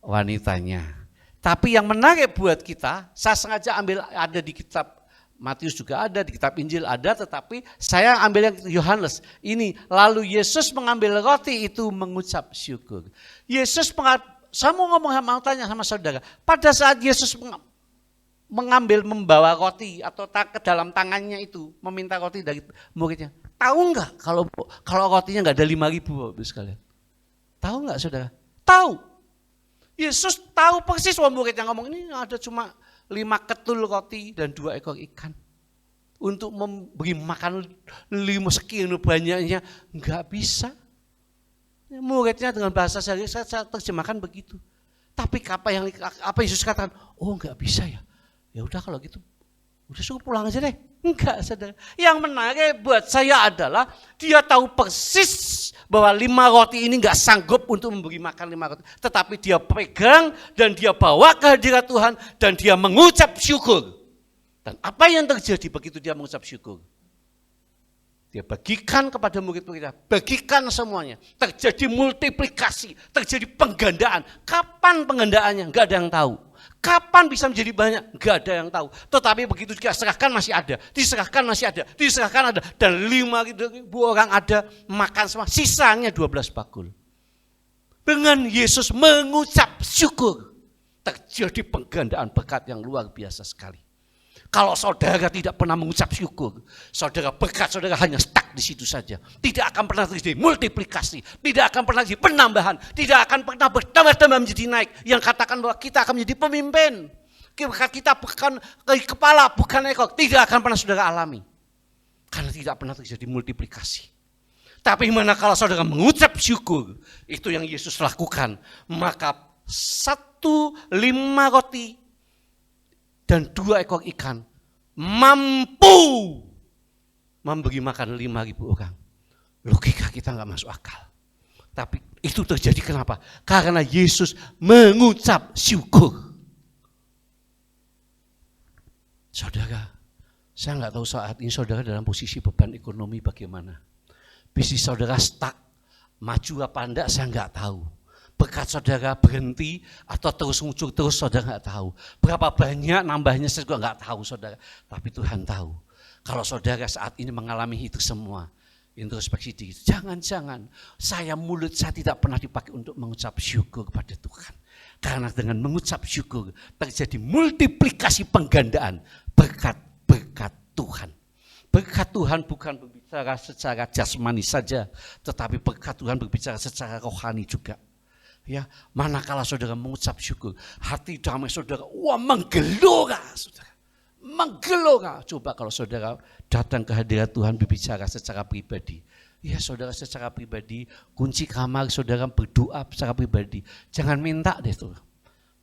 wanitanya. Tapi yang menarik buat kita, saya sengaja ambil ada di kitab Matius juga ada, di kitab Injil ada, tetapi saya ambil yang Yohanes. Ini, lalu Yesus mengambil roti itu mengucap syukur. Saya mau tanya sama saudara, pada saat Yesus membawa roti atau ke dalam tangannya itu, meminta roti dari muridnya, tahu nggak kalau rotinya nggak ada 5.000 Bapak sekalian? Tahu nggak saudara? Tahu. Yesus tahu persis murid yang ngomong ini ada cuma 5 ketul roti dan 2 ekor ikan. Untuk memberi makan 5 sekian banyaknya, enggak bisa. Muridnya dengan bahasa saya terjemahkan begitu. Tapi apa Yesus katakan? Oh enggak bisa ya. Ya udah kalau gitu, udah suruh pulang aja deh. Enggak saudara. Yang menarik buat saya adalah dia tahu persis bahwa 5 roti ini enggak sanggup untuk memberi makan 5 roti. Tetapi dia pegang dan dia bawa ke hadirat Tuhan dan dia mengucap syukur. Dan apa yang terjadi begitu dia mengucap syukur? Dia bagikan kepada murid-muridnya, bagikan semuanya. Terjadi multiplikasi, terjadi penggandaan. Kapan penggandaannya? Enggak ada yang tahu. Kapan bisa menjadi banyak? Enggak ada yang tahu. Tetapi begitu juga serahkan masih ada, diserahkan masih ada, diserahkan ada. Dan 5.000 orang ada makan semua, sisanya 12 bakul. Dengan Yesus mengucap syukur, terjadi penggandaan berkat yang luar biasa sekali. Kalau saudara tidak pernah mengucap syukur, berkat saudara hanya stuck di situ saja. Tidak akan pernah terjadi multiplikasi, tidak akan pernah terjadi penambahan, tidak akan pernah bertambah-tambah menjadi naik. Yang katakan bahwa kita akan menjadi pemimpin, kita bukan kepala, bukan ekor, tidak akan pernah saudara alami. Karena tidak pernah terjadi multiplikasi. Tapi manakala saudara mengucap syukur, itu yang Yesus lakukan, maka 5 roti dan 2 ekor ikan mampu memberi makan 5.000 orang. Logika kita nggak masuk akal. Tapi itu terjadi kenapa? Karena Yesus mengucap syukur. Saudara, Saya nggak tahu saat ini saudara dalam posisi beban ekonomi bagaimana. Bisnis saudara stuck, maju apa enggak saya nggak tahu. Berkat saudara berhenti atau terus muncul terus saudara nggak tahu. Berapa banyak nambahnya saya juga nggak tahu saudara. Tapi Tuhan tahu. Kalau saudara saat ini mengalami itu semua, introspeksi diri. Jangan-jangan mulut saya tidak pernah dipakai untuk mengucap syukur kepada Tuhan. Karena dengan mengucap syukur terjadi multiplikasi penggandaan berkat Tuhan. Berkat Tuhan bukan berbicara secara jasmani saja, tetapi berkat Tuhan berbicara secara rohani juga. Ya, manakala saudara mengucap syukur, hati damai saudara, menggelora saudara. Menggelora. Coba kalau saudara datang ke hadirat Tuhan berbicara secara pribadi. Ya saudara secara pribadi, kunci kamar saudara berdoa secara pribadi. Jangan minta deh tuh.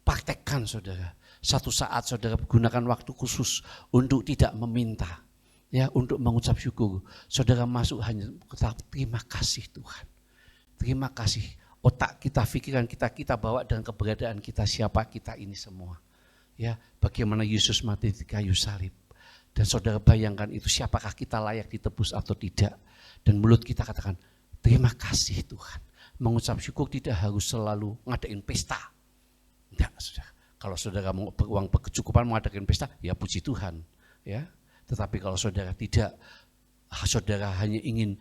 Praktekkan saudara. Satu saat saudara gunakan waktu khusus untuk tidak meminta. Ya, untuk mengucap syukur. Saudara masuk hanya kata terima kasih Tuhan. Terima kasih. Otak kita, pikiran kita bawa dengan keberadaan kita, siapa kita ini semua. Ya, bagaimana Yesus mati di kayu salib. Dan saudara bayangkan itu siapakah kita layak ditebus atau tidak. Dan mulut kita katakan, terima kasih Tuhan. Mengucap syukur tidak harus selalu ngadain pesta. Tidak, saudara. Kalau saudara mau beruang berkecukupan mengadakan pesta, ya puji Tuhan. Ya. Tetapi kalau saudara tidak, saudara hanya ingin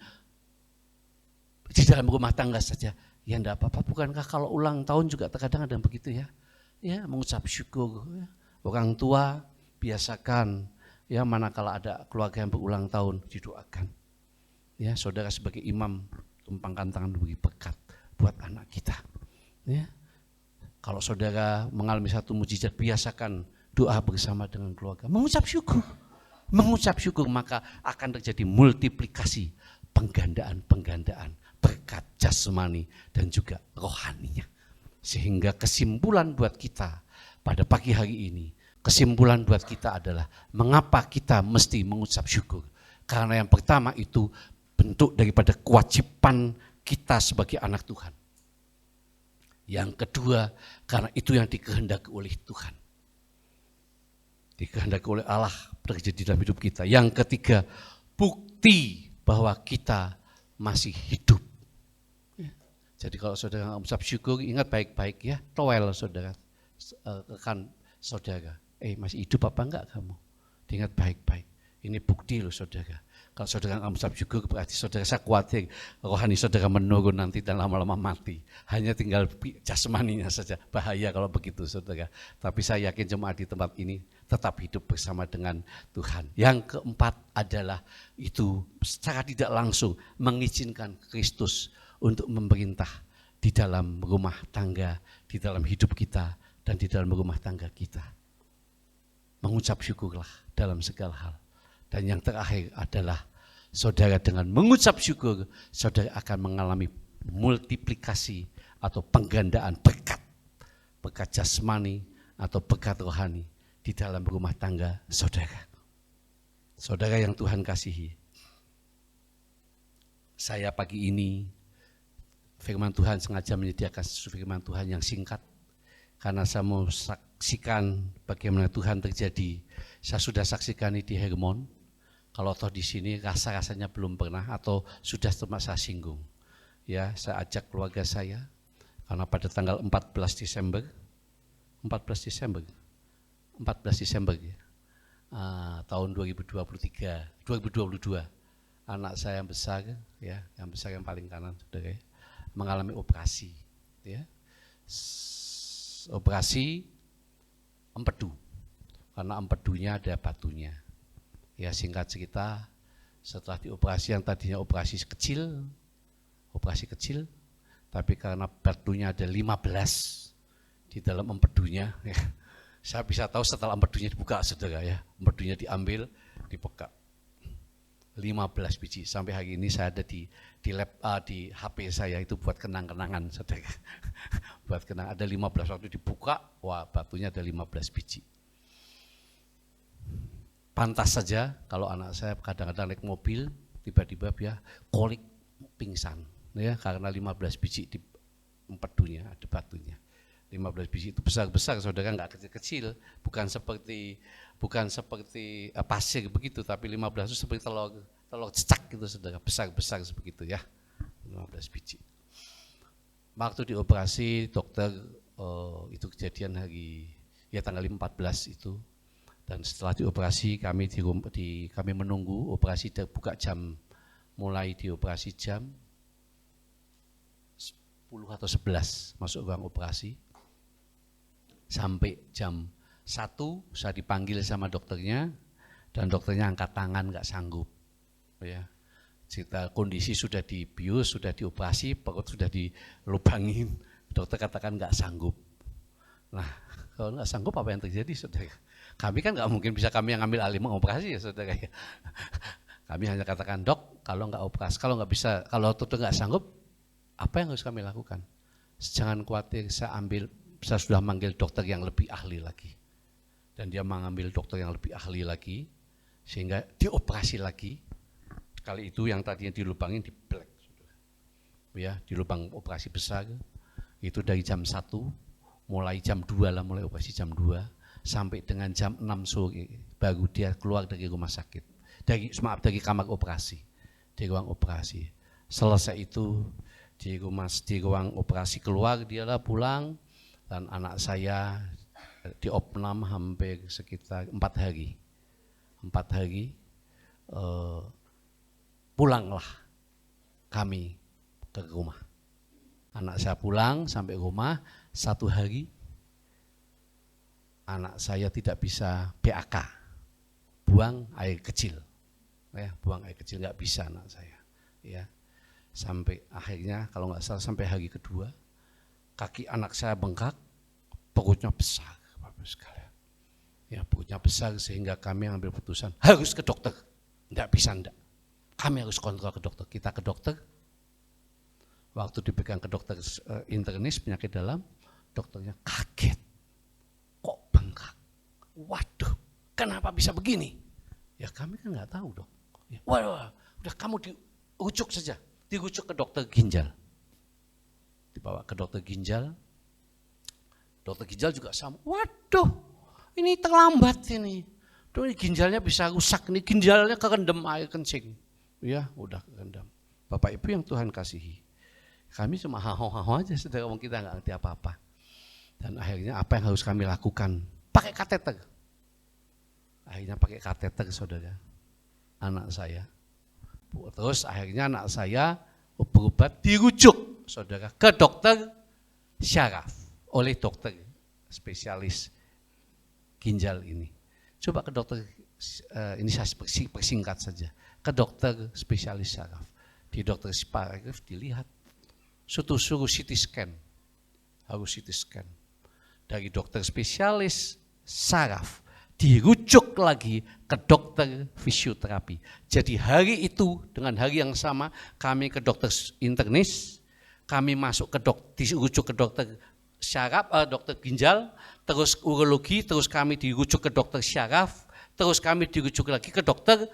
di dalam rumah tangga saja, ya enggak apa-apa. Bukankah kalau ulang tahun juga terkadang ada begitu ya? Ya, mengucap syukur. Ya. Orang tua biasakan, ya manakala ada keluarga yang berulang tahun didoakan. Ya, saudara sebagai imam tumpangkan tangan beri berkat buat anak kita. Ya. Kalau saudara mengalami satu mujizat, biasakan doa bersama dengan keluarga. Mengucap syukur. Mengucap syukur maka akan terjadi multiplikasi penggandaan berkat jasmani dan juga rohaninya. Sehingga kesimpulan buat kita pada pagi hari ini, kesimpulan buat kita adalah mengapa kita mesti mengucap syukur. Karena yang pertama itu bentuk daripada kewajiban kita sebagai anak Tuhan. Yang kedua, karena itu yang dikehendaki oleh Tuhan. Dikehendaki oleh Allah terjadi dalam hidup kita. Yang ketiga, bukti bahwa kita masih hidup. Jadi kalau saudara mengucap syukur, ingat baik-baik ya, toel saudara, rekan saudara. Masih hidup apa enggak kamu? Ingat baik-baik. Ini bukti loh saudara. Kalau saudara mengucap syukur berarti saudara, saya khawatir rohani saudara menurun nanti dan lama-lama mati. Hanya tinggal jasmaninya saja. Bahaya kalau begitu saudara. Tapi saya yakin jemaat di tempat ini tetap hidup bersama dengan Tuhan. Yang keempat adalah itu secara tidak langsung mengizinkan Kristus untuk memerintah di dalam rumah tangga, di dalam hidup kita, dan di dalam rumah tangga kita. Mengucap syukurlah dalam segala hal. Dan yang terakhir adalah saudara dengan mengucap syukur, saudara akan mengalami multiplikasi atau penggandaan berkat jasmani atau berkat rohani di dalam rumah tangga saudara. Saudara yang Tuhan kasihi, saya pagi ini firman Tuhan sengaja menyediakan firman Tuhan yang singkat karena saya mau saksikan bagaimana Tuhan terjadi. Saya sudah saksikan ini di Hermon. Kalau toh di sini rasa-rasanya belum pernah atau sudah cuma saya singgung. Ya, saya ajak keluarga saya karena pada tanggal 14 Desember ya, tahun 2022 anak saya yang besar ya, yang paling kanan saudara ya, mengalami operasi ya. Operasi empedu. Karena empedunya ada batunya. Ya singkat cerita, setelah dioperasi yang tadinya operasi kecil, tapi karena batunya ada 15 di dalam empedunya, ya, saya bisa tahu setelah empedunya dibuka saudara ya, empedunya diambil, dibuka, 15 biji. Sampai hari ini saya ada di HP saya itu buat kenang-kenangan saudara, buat kenang ada 15 waktu dibuka, wah batunya ada 15 biji. Pantas saja kalau anak saya kadang-kadang naik mobil, tiba-tiba dia kolik pingsan, ya karena 15 biji di empedunya, ada batunya. 15 biji itu besar-besar saudara, nggak kecil-kecil, bukan seperti pasir begitu, tapi 15 itu seperti telur cecak gitu saudara, besar-besar sebegitu ya, 15 biji. Waktu dioperasi dokter, itu kejadian tanggal 14 itu, dan setelah dioperasi kami menunggu operasi buka jam, mulai dioperasi jam 10 atau 11 masuk ruang operasi. Sampai jam 1 saya dipanggil sama dokternya, dan dokternya angkat tangan, nggak sanggup. Ya, cerita kondisi sudah dibius, sudah dioperasi, perut sudah dilubangin, dokter katakan nggak sanggup. Nah, kalau nggak sanggup apa yang terjadi, saudara? Kami kan nggak mungkin bisa kami yang ambil alih mengoperasi ya, saudara. Kami hanya katakan, dok, kalau nggak operasi, kalau nggak bisa, kalau dokter nggak sanggup, apa yang harus kami lakukan? Jangan khawatir, saya sudah manggil dokter yang lebih ahli lagi. Dan dia mengambil dokter yang lebih ahli lagi, sehingga dioperasi lagi. Kali itu yang tadinya dilubangin di black, ya, di lubang operasi besar. Itu dari jam 1, mulai jam 2 lah, mulai operasi jam 2, sampai dengan jam 6 sore, baru dia keluar dari rumah sakit. Dari kamar operasi, di ruang operasi. Selesai itu, di ruang operasi keluar, dia lah pulang. Dan anak saya diopnam hampir sekitar 4 hari. 4 hari pulanglah kami ke rumah. Anak saya pulang sampai rumah 1 hari, anak saya tidak bisa BAK, buang air kecil. Ya, buang air kecil nggak bisa anak saya. Ya, sampai akhirnya kalau nggak salah sampai hari kedua, kaki anak saya bengkak, perutnya besar, Bapak sekalian. Ya, perutnya besar sehingga kami ambil putusan harus ke dokter. Enggak bisa, enggak. Kami harus kontrol ke dokter. Kita ke dokter. Waktu dipegang ke dokter internis penyakit dalam, dokternya kaget. Kok bengkak? Waduh, kenapa bisa begini? Ya kami kan nggak tahu dok. Ya, wah, udah kamu dirujuk saja, dirujuk ke dokter ginjal. Dibawa ke dokter ginjal. Dokter ginjal juga sama. Waduh, ini terlambat ini. Tuh ini ginjalnya bisa rusak, ini ginjalnya kerendam air kencing. Ya, udah kerendam. Bapak Ibu yang Tuhan kasihi. Kami cuma haho-haho aja, saudara, kita nggak ngerti apa-apa. Dan akhirnya apa yang harus kami lakukan? Pakai kateter. Akhirnya pakai kateter, saudara. Anak saya. Terus akhirnya anak saya berobat, dirujuk, saudara, ke dokter syaraf oleh dokter spesialis ginjal ini. Coba ke dokter, ini saya persingkat saja, ke dokter spesialis syaraf. Di dokter syaraf dilihat, suruh CT scan, harus CT scan. Dari dokter spesialis syaraf dirujuk lagi ke dokter fisioterapi. Jadi hari itu dengan hari yang sama kami ke dokter internis, kami masuk ke dirujuk ke dokter syaraf, dokter ginjal, terus urologi, terus kami dirujuk ke dokter syaraf, terus kami dirujuk lagi ke dokter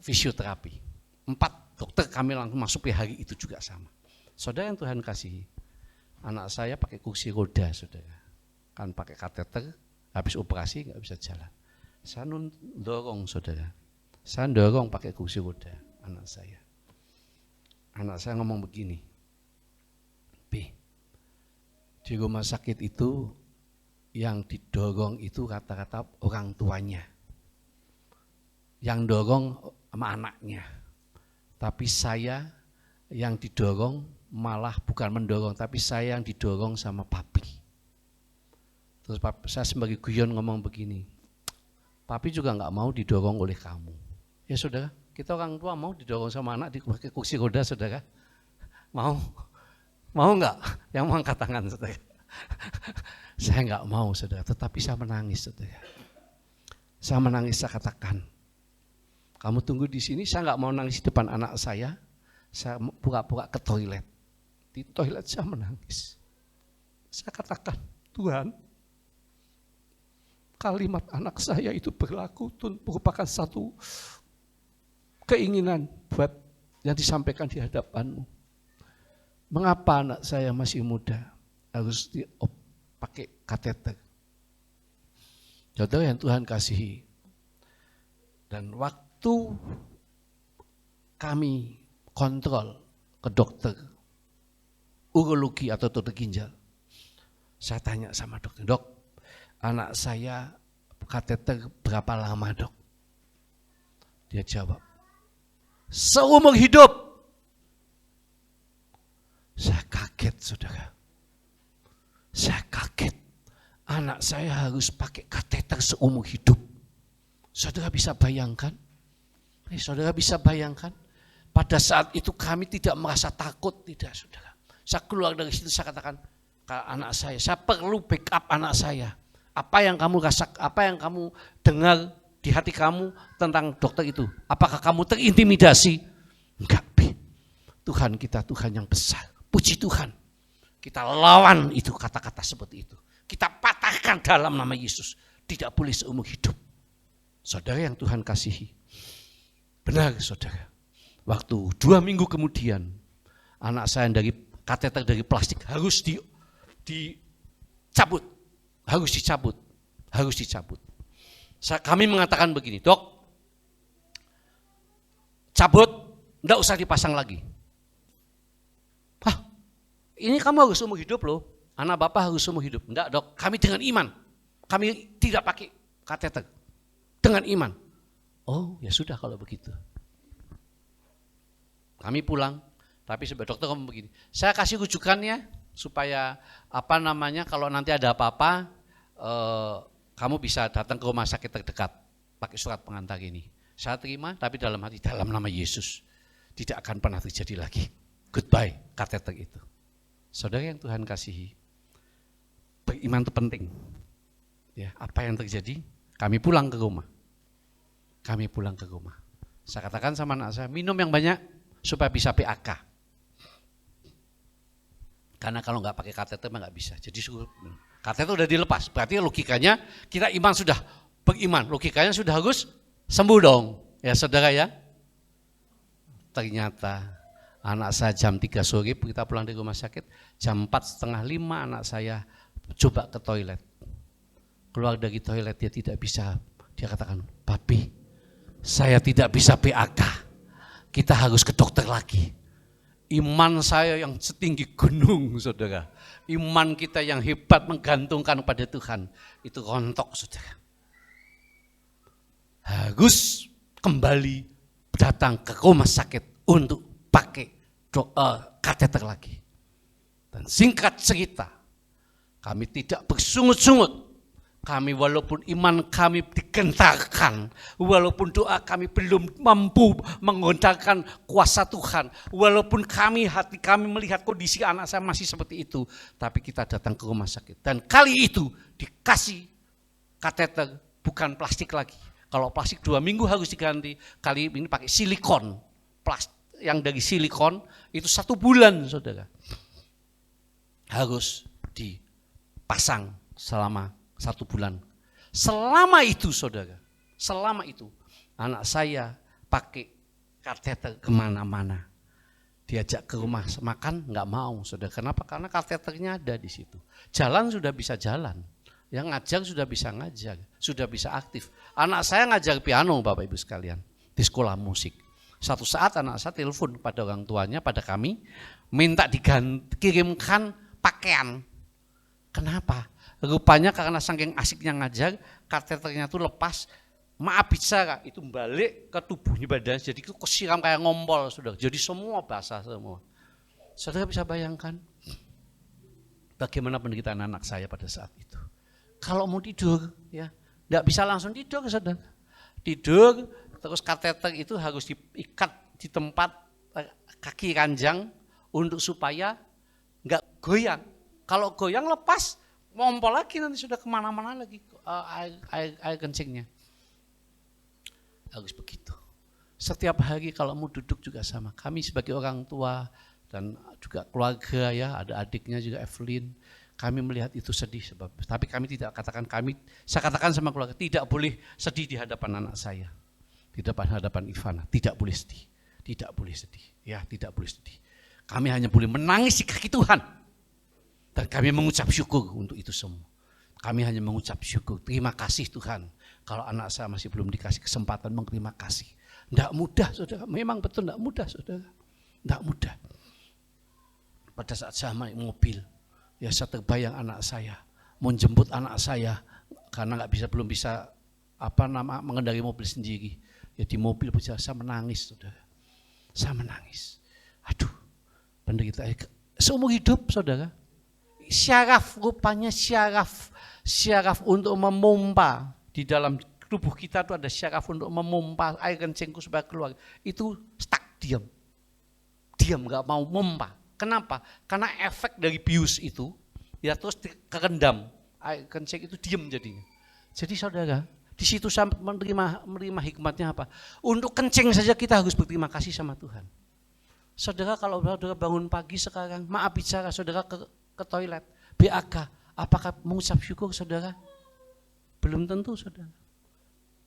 fisioterapi. 4 dokter kami langsung masuk di hari itu juga sama. Saudara yang Tuhan kasihi, anak saya pakai kursi roda, saudara, kan pakai kateter, habis operasi nggak bisa jalan. Saya dorong, saudara, saya dorong pakai kursi roda anak saya. Anak saya ngomong begini, B, di rumah sakit itu yang didorong itu rata-rata orang tuanya, yang dorong sama anaknya. Tapi saya yang didorong malah bukan mendorong, tapi saya yang didorong sama papi. Terus saya sebagai guyon ngomong begini, papi juga nggak mau didorong oleh kamu. Ya saudara, kita orang tua mau didorong sama anak di kursi roda, saudara? Mau? Mau nggak? Yang mau angkat tangan, saudara. Saya nggak mau, saudara, tetapi saya menangis, saudara. Saya menangis, saya katakan, kamu tunggu di sini, saya nggak mau nangis di depan anak saya pura-pura ke toilet. Di toilet saya menangis. Saya katakan, Tuhan, kalimat anak saya itu berlaku, merupakan satu keinginan buat yang disampaikan di hadapan-Mu. Mengapa anak saya masih muda, harus pakai kateter. Saudara yang Tuhan kasihi. Dan waktu kami kontrol ke dokter urologi atau dokter ginjal, saya tanya sama dokter, "Dok, anak saya kateter berapa lama, Dok?" Dia jawab, "Seumur hidup." Saya kaget, saudara. Saya kaget. Anak saya harus pakai kateter seumur hidup. Saudara bisa bayangkan? Saudara bisa bayangkan? Pada saat itu kami tidak merasa takut, tidak, saudara. Saya keluar dari situ, saya katakan ke anak saya perlu backup anak saya. Apa yang kamu rasa, apa yang kamu dengar di hati kamu tentang dokter itu? Apakah kamu terintimidasi? Enggak, Tuhan kita Tuhan yang besar. Puji Tuhan, kita lawan itu kata-kata seperti itu. Kita patahkan dalam nama Yesus. Tidak boleh seumur hidup. Saudara yang Tuhan kasihi. Benar, saudara. Waktu 2 minggu kemudian, anak saya dari kateter dari plastik harus dicabut. Harus dicabut. Harus dicabut. Kami mengatakan begini, "Dok, cabut, enggak usah dipasang lagi." Ini kamu harus seumur hidup loh. Anak Bapak harus seumur hidup. Enggak, Dok, kami dengan iman. Kami tidak pakai kateter. Dengan iman. Oh, ya sudah kalau begitu. Kami pulang, tapi sebagai dokter ngomong begini, "Saya kasih rujukannya supaya kalau nanti ada apa-apa, kamu bisa datang ke rumah sakit terdekat pakai surat pengantar ini." Saya terima, tapi dalam hati, dalam nama Yesus tidak akan pernah terjadi lagi. Goodbye kateter itu. Saudara yang Tuhan kasihi, beriman itu penting. Ya, apa yang terjadi? Kami pulang ke rumah. Kami pulang ke rumah. Saya katakan sama anak saya, minum yang banyak supaya bisa PAK. Karena kalau nggak pakai kateter nggak bisa. Jadi kateter udah dilepas. Berarti logikanya kita iman sudah beriman. Logikanya sudah harus sembuh dong. Ya saudara ya. Ternyata anak saya jam 3 sore kita pulang dari rumah sakit, jam 4:30 anak saya coba ke toilet. Keluar dari toilet dia tidak bisa. Dia katakan, "Papi, saya tidak bisa PAK. Kita harus ke dokter lagi." Iman saya yang setinggi gunung, saudara. Iman kita yang hebat menggantungkan pada Tuhan. Itu rontok, saudara. Harus kembali datang ke rumah sakit untuk pakai kateter lagi. Dan singkat cerita, kami tidak bersungut-sungut. Kami walaupun iman kami digentarkan, walaupun doa kami belum mampu menggontarkan kuasa Tuhan, walaupun hati kami melihat kondisi anak saya masih seperti itu, tapi kita datang ke rumah sakit. Dan kali itu dikasih kateter bukan plastik lagi. Kalau plastik 2 minggu harus diganti, kali ini pakai silikon. Yang dari silikon itu 1 bulan, saudara. Harus dipasang selama 1 bulan. Selama itu, saudara, selama itu anak saya pakai kateter kemana-mana. Diajak ke rumah makan nggak mau, saudara. Kenapa? Karena kateternya ada di situ. Jalan sudah bisa jalan, yang ngajar sudah bisa ngajar, sudah bisa aktif. Anak saya ngajar piano, Bapak Ibu sekalian, di sekolah musik. Satu saat anak saya telepon pada orang tuanya, pada kami, minta dikirimkan pakaian. Kenapa? Rupanya karena saking asiknya ngajar, kateternya itu lepas. Maaf bicara, itu balik ke tubuhnya badan, jadi itu kesiram kayak ngompol, saudara. Jadi semua basah semua. Saudara bisa bayangkan bagaimana penderitaan anak saya pada saat itu. Kalau mau tidur, ya, nggak bisa langsung tidur, saudara. Tidur, terus kateter itu harus diikat di tempat kaki ranjang untuk supaya nggak goyang. Kalau goyang lepas, ngompol lagi nanti sudah kemana-mana lagi air kencingnya. Harus begitu. Setiap hari kalau mau duduk juga sama. Kami sebagai orang tua dan juga keluarga, ya, ada adiknya juga Evelyn. Kami melihat itu sedih, tapi kami tidak katakan saya katakan sama keluarga, tidak boleh sedih di hadapan anak saya. Di hadapan Ivana, tidak boleh sedih. Tidak boleh sedih. Ya, tidak boleh sedih. Kami hanya boleh menangis di kaki Tuhan. Dan kami mengucap syukur untuk itu semua. Kami hanya mengucap syukur. Terima kasih Tuhan. Kalau anak saya masih belum dikasih kesempatan terima kasih. Tidak mudah saudara. Memang betul tidak mudah saudara. Tidak mudah. Pada saat saya naik mobil, ya saya terbayang anak saya. Mau jemput anak saya. Karena belum bisa mengendari mobil sendiri. Ya di mobil saya menangis saudara. Saya menangis. Aduh. Penderita seumur hidup saudara. Syaraf rupanya syaraf untuk memompa di dalam tubuh kita itu ada syaraf untuk memompa air kencingku supaya keluar. Itu stuck diam nggak mau mompa. Kenapa? Karena efek dari bius itu ya terus kerendam air kencing itu diam jadinya. Jadi saudara di situ saya menerima hikmatnya apa? Untuk kencing saja kita harus berterima kasih sama Tuhan. Saudara kalau saudara bangun pagi sekarang maaf bicara saudara ke toilet, BAK, apakah mengucap syukur saudara? Belum tentu saudara.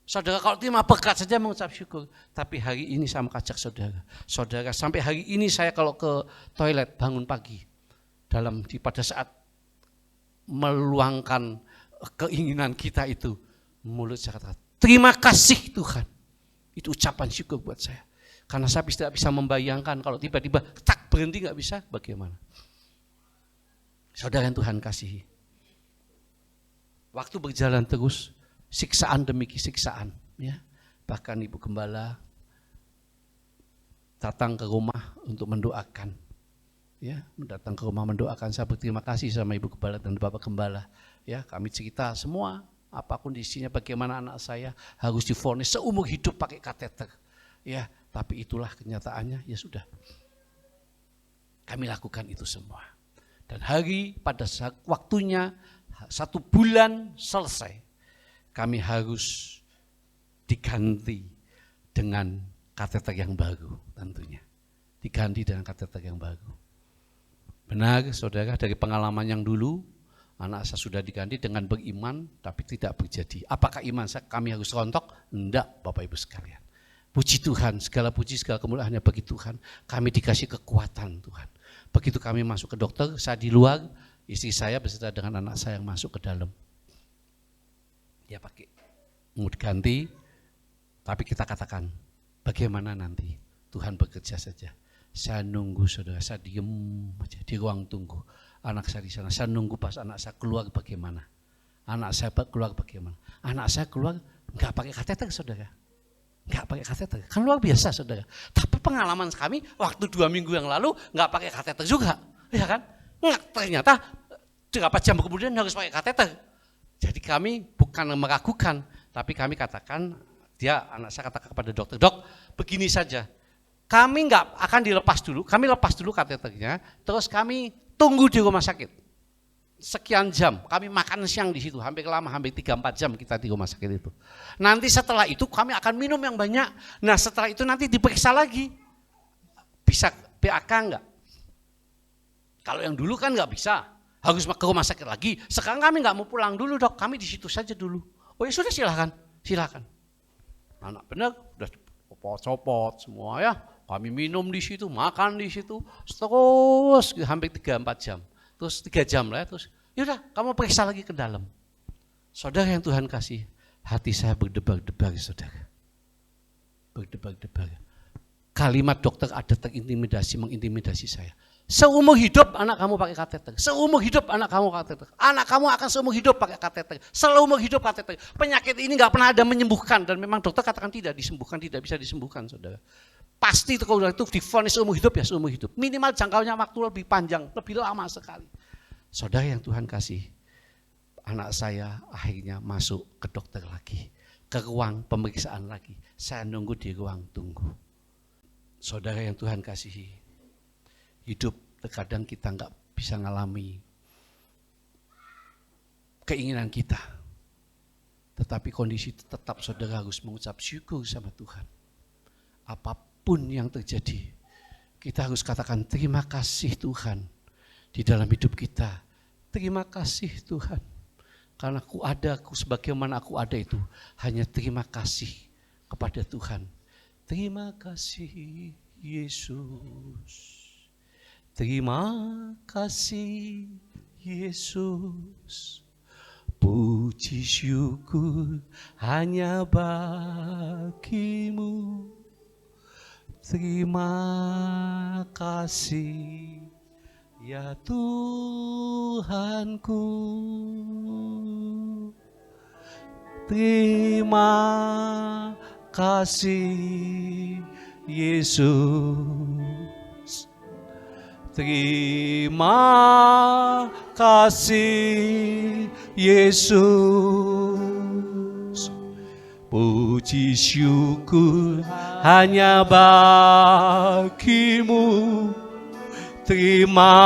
Saudara kalau terima berkat saja mengucap syukur. Tapi hari ini saya mengajak saudara sampai hari ini saya kalau ke toilet bangun pagi, pada saat meluangkan keinginan kita itu, mulut saya katakan, terima kasih Tuhan. Itu ucapan syukur buat saya. Karena saya tidak bisa membayangkan kalau tiba-tiba tak berhenti nggak bisa, bagaimana? Saudara yang Tuhan kasihi, waktu berjalan terus, siksaan demi siksaan, ya. Bahkan Ibu Gembala datang ke rumah untuk mendoakan, ya, datang ke rumah mendoakan. Saya berterima kasih sama Ibu Gembala dan Bapak Gembala, ya. Kami cerita semua apa kondisinya, bagaimana anak saya harus divonis seumur hidup pakai kateter, ya. Tapi itulah kenyataannya, ya sudah. Kami lakukan itu semua. Dan pada saat waktunya 1 bulan selesai, kami harus diganti dengan kateter yang baru tentunya. Diganti dengan kateter yang baru. Benar saudara, dari pengalaman yang dulu, anak saya sudah diganti dengan beriman tapi tidak terjadi. Apakah iman kami harus rontok? Enggak Bapak Ibu sekalian. Puji Tuhan, segala puji, segala kemuliaannya bagi Tuhan. Kami dikasih kekuatan Tuhan. Begitu kami masuk ke dokter, saya di luar, istri saya beserta dengan anak saya yang masuk ke dalam. Dia pakai mau diganti, tapi kita katakan, bagaimana nanti? Tuhan bekerja saja. Saya nunggu saudara, saya diem aja di ruang tunggu. Anak saya di sana, saya nunggu pas anak saya keluar bagaimana. Anak saya keluar bagaimana. Anak saya keluar enggak pakai kateter saudara. Enggak pakai kateter, kan luar biasa saudara. Tapi pengalaman kami waktu 2 minggu yang lalu enggak pakai kateter juga, ya kan? Ternyata berapa jam kemudian harus pakai kateter. Jadi kami bukan meragukan, tapi kami katakan, anak saya katakan kepada dokter, dok begini saja, kami enggak akan dilepas dulu, kami lepas dulu kateternya, terus kami tunggu di rumah sakit. Sekian jam, kami makan siang di situ, hampir 3-4 jam kita di rumah sakit itu. Nanti setelah itu kami akan minum yang banyak. Nah setelah itu nanti diperiksa lagi, bisa BAK enggak? Kalau yang dulu kan enggak bisa, harus ke rumah sakit lagi. Sekarang kami enggak mau pulang dulu dok, kami di situ saja dulu. Oh ya sudah silakan. Anak benar, udah copot semua ya. Kami minum di situ, makan di situ, terus hampir 3-4 jam. Terus 3 jam lah, terus yaudah kamu periksa lagi ke dalam. Saudara yang Tuhan kasih, hati saya berdebar-debar saudara. Berdebar-debar. Kalimat dokter ada mengintimidasi saya. Seumur hidup anak kamu pakai kateter. Seumur hidup anak kamu kateter. Anak kamu akan seumur hidup pakai kateter. Seumur hidup kateter. Penyakit ini gak pernah ada menyembuhkan. Dan memang dokter katakan tidak disembuhkan, tidak bisa disembuhkan saudara. Pasti itu kalau itu divonis seumur hidup ya seumur hidup. Minimal jangkaunya waktu lebih panjang, lebih lama sekali. Saudara yang Tuhan kasih, anak saya akhirnya masuk ke dokter lagi, ke ruang pemeriksaan lagi. Saya nunggu di ruang tunggu. Saudara yang Tuhan kasihi, hidup terkadang kita nggak bisa ngalami keinginan kita. Tetapi kondisi itu tetap saudara harus mengucap syukur sama Tuhan. Apapun yang terjadi, kita harus katakan terima kasih Tuhan di dalam hidup kita. Terima kasih Tuhan, karena aku sebagaimana aku ada itu hanya terima kasih kepada Tuhan. Terima kasih Yesus, terima kasih Yesus. Puji syukur hanya bagimu. Terima kasih ya Tuhanku. Terima kasih Yesus. Terima kasih Yesus. Puji syukur hanya bagimu. Terima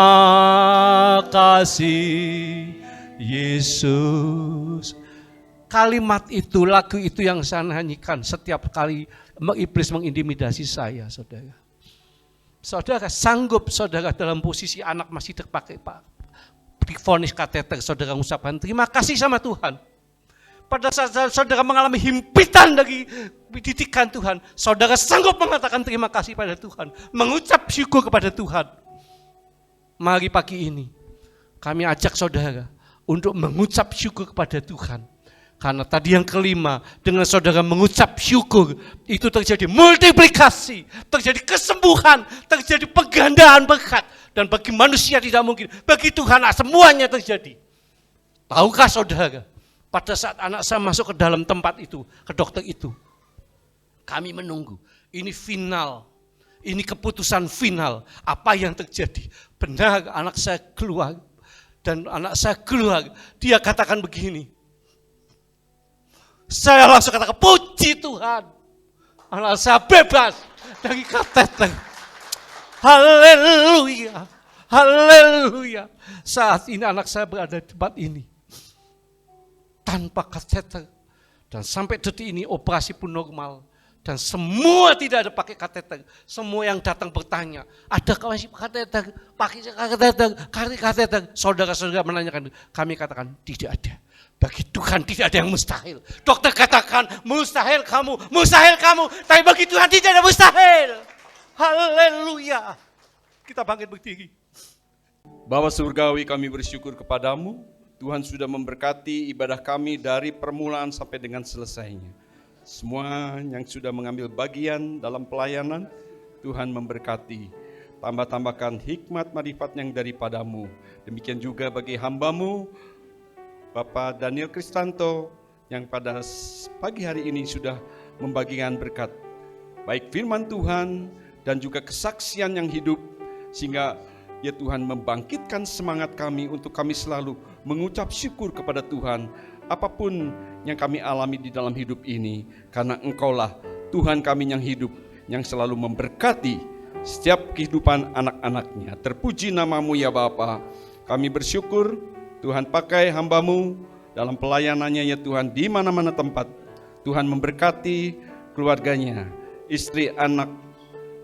kasih Yesus. Kalimat itu, lagu itu yang saya nyanyikan setiap kali iblis mengintimidasi saya, saudara. Saudara sanggup, saudara dalam posisi anak masih terpakai divonis kateter, saudara mengucapkan terima kasih sama Tuhan. Pada saat saudara mengalami himpitan dari didikan Tuhan, saudara sanggup mengatakan terima kasih pada Tuhan, mengucap syukur kepada Tuhan. Mari pagi ini kami ajak saudara untuk mengucap syukur kepada Tuhan. Karena tadi yang kelima, dengan saudara mengucap syukur, itu terjadi multiplikasi, terjadi kesembuhan, terjadi penggandaan berkat. Dan bagi manusia tidak mungkin, bagi Tuhan semuanya terjadi. Tahukah saudara, pada saat anak saya masuk ke dalam tempat itu, ke dokter itu, kami menunggu, ini final, ini keputusan final, apa yang terjadi. Benar anak saya keluar, dan anak saya keluar, dia katakan begini, saya langsung katakan, puji Tuhan, anak saya bebas dari kateter. Haleluya, haleluya. Saat ini anak saya berada di tempat ini, tanpa kateter. Dan sampai detik ini operasi pun normal. Dan semua tidak ada pakai kateter. Semua yang datang bertanya, adakah masih kateter, pakai kateter. Saudara-saudara menanyakan, kami katakan tidak ada. Bagi Tuhan tidak ada yang mustahil. Dokter katakan mustahil kamu, tapi bagi Tuhan tidak ada mustahil. Haleluya. Kita bangkit berdiri. Bapa Surgawi, kami bersyukur kepadamu. Tuhan sudah memberkati ibadah kami dari permulaan sampai dengan selesainya. Semua yang sudah mengambil bagian dalam pelayanan, Tuhan memberkati. Tambah-tambahkan hikmat marifat yang daripadamu. Demikian juga bagi hambamu, Bapak Daniel Kristanto, yang pada pagi hari ini sudah membagikan berkat. Baik firman Tuhan dan juga kesaksian yang hidup. Sehingga ya Tuhan membangkitkan semangat kami untuk kami selalu mengucap syukur kepada Tuhan. Apapun yang kami alami di dalam hidup ini. Karena Engkaulah Tuhan kami yang hidup, yang selalu memberkati setiap kehidupan anak-anaknya. Terpuji namamu ya Bapa. Kami bersyukur Tuhan pakai hambamu dalam pelayanannya ya Tuhan di mana-mana tempat. Tuhan memberkati keluarganya, istri, anak,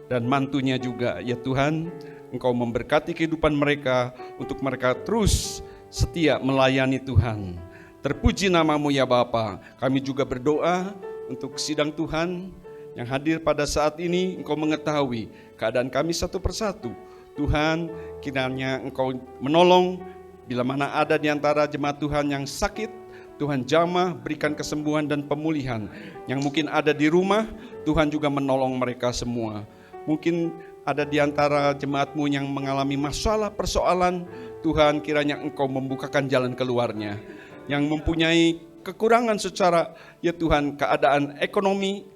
dan mantunya juga ya Tuhan. Engkau memberkati kehidupan mereka untuk mereka terus setia melayani Tuhan. Terpuji namamu ya Bapa. Kami juga berdoa untuk sidang Tuhan yang hadir pada saat ini. Engkau mengetahui keadaan kami satu persatu. Tuhan, kiranya Engkau menolong. Bila mana ada di antara jemaat Tuhan yang sakit, Tuhan jamah berikan kesembuhan dan pemulihan. Yang mungkin ada di rumah, Tuhan juga menolong mereka semua. Mungkin ada di antara jemaatmu yang mengalami masalah, persoalan, Tuhan kiranya Engkau membukakan jalan keluarnya. Yang mempunyai kekurangan secara, ya Tuhan, keadaan ekonomi,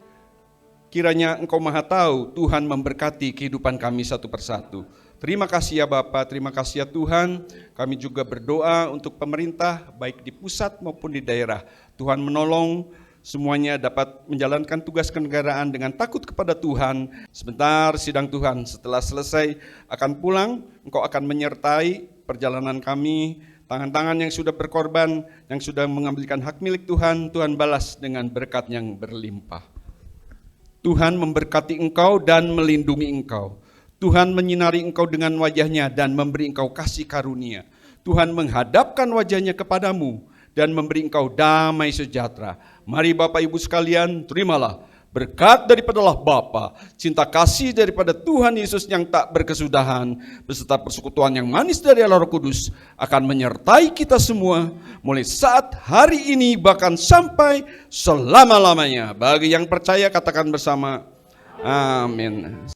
kiranya Engkau Maha Tahu, Tuhan memberkati kehidupan kami satu persatu. Terima kasih ya Bapa, terima kasih ya Tuhan. Kami juga berdoa untuk pemerintah baik di pusat maupun di daerah. Tuhan menolong semuanya dapat menjalankan tugas kenegaraan dengan takut kepada Tuhan. Sebentar sidang Tuhan, setelah selesai akan pulang, Engkau akan menyertai perjalanan kami. Tangan-tangan yang sudah berkorban, yang sudah mengambilkan hak milik Tuhan, Tuhan balas dengan berkat yang berlimpah. Tuhan memberkati engkau dan melindungi engkau. Tuhan menyinari engkau dengan wajahnya dan memberi engkau kasih karunia. Tuhan menghadapkan wajahnya kepadamu dan memberi engkau damai sejahtera. Mari Bapak Ibu sekalian, terimalah berkat daripada Allah Bapa, cinta kasih daripada Tuhan Yesus yang tak berkesudahan, beserta persekutuan yang manis dari Allah Roh Kudus akan menyertai kita semua mulai saat hari ini bahkan sampai selama-lamanya. Bagi yang percaya katakan bersama, amin.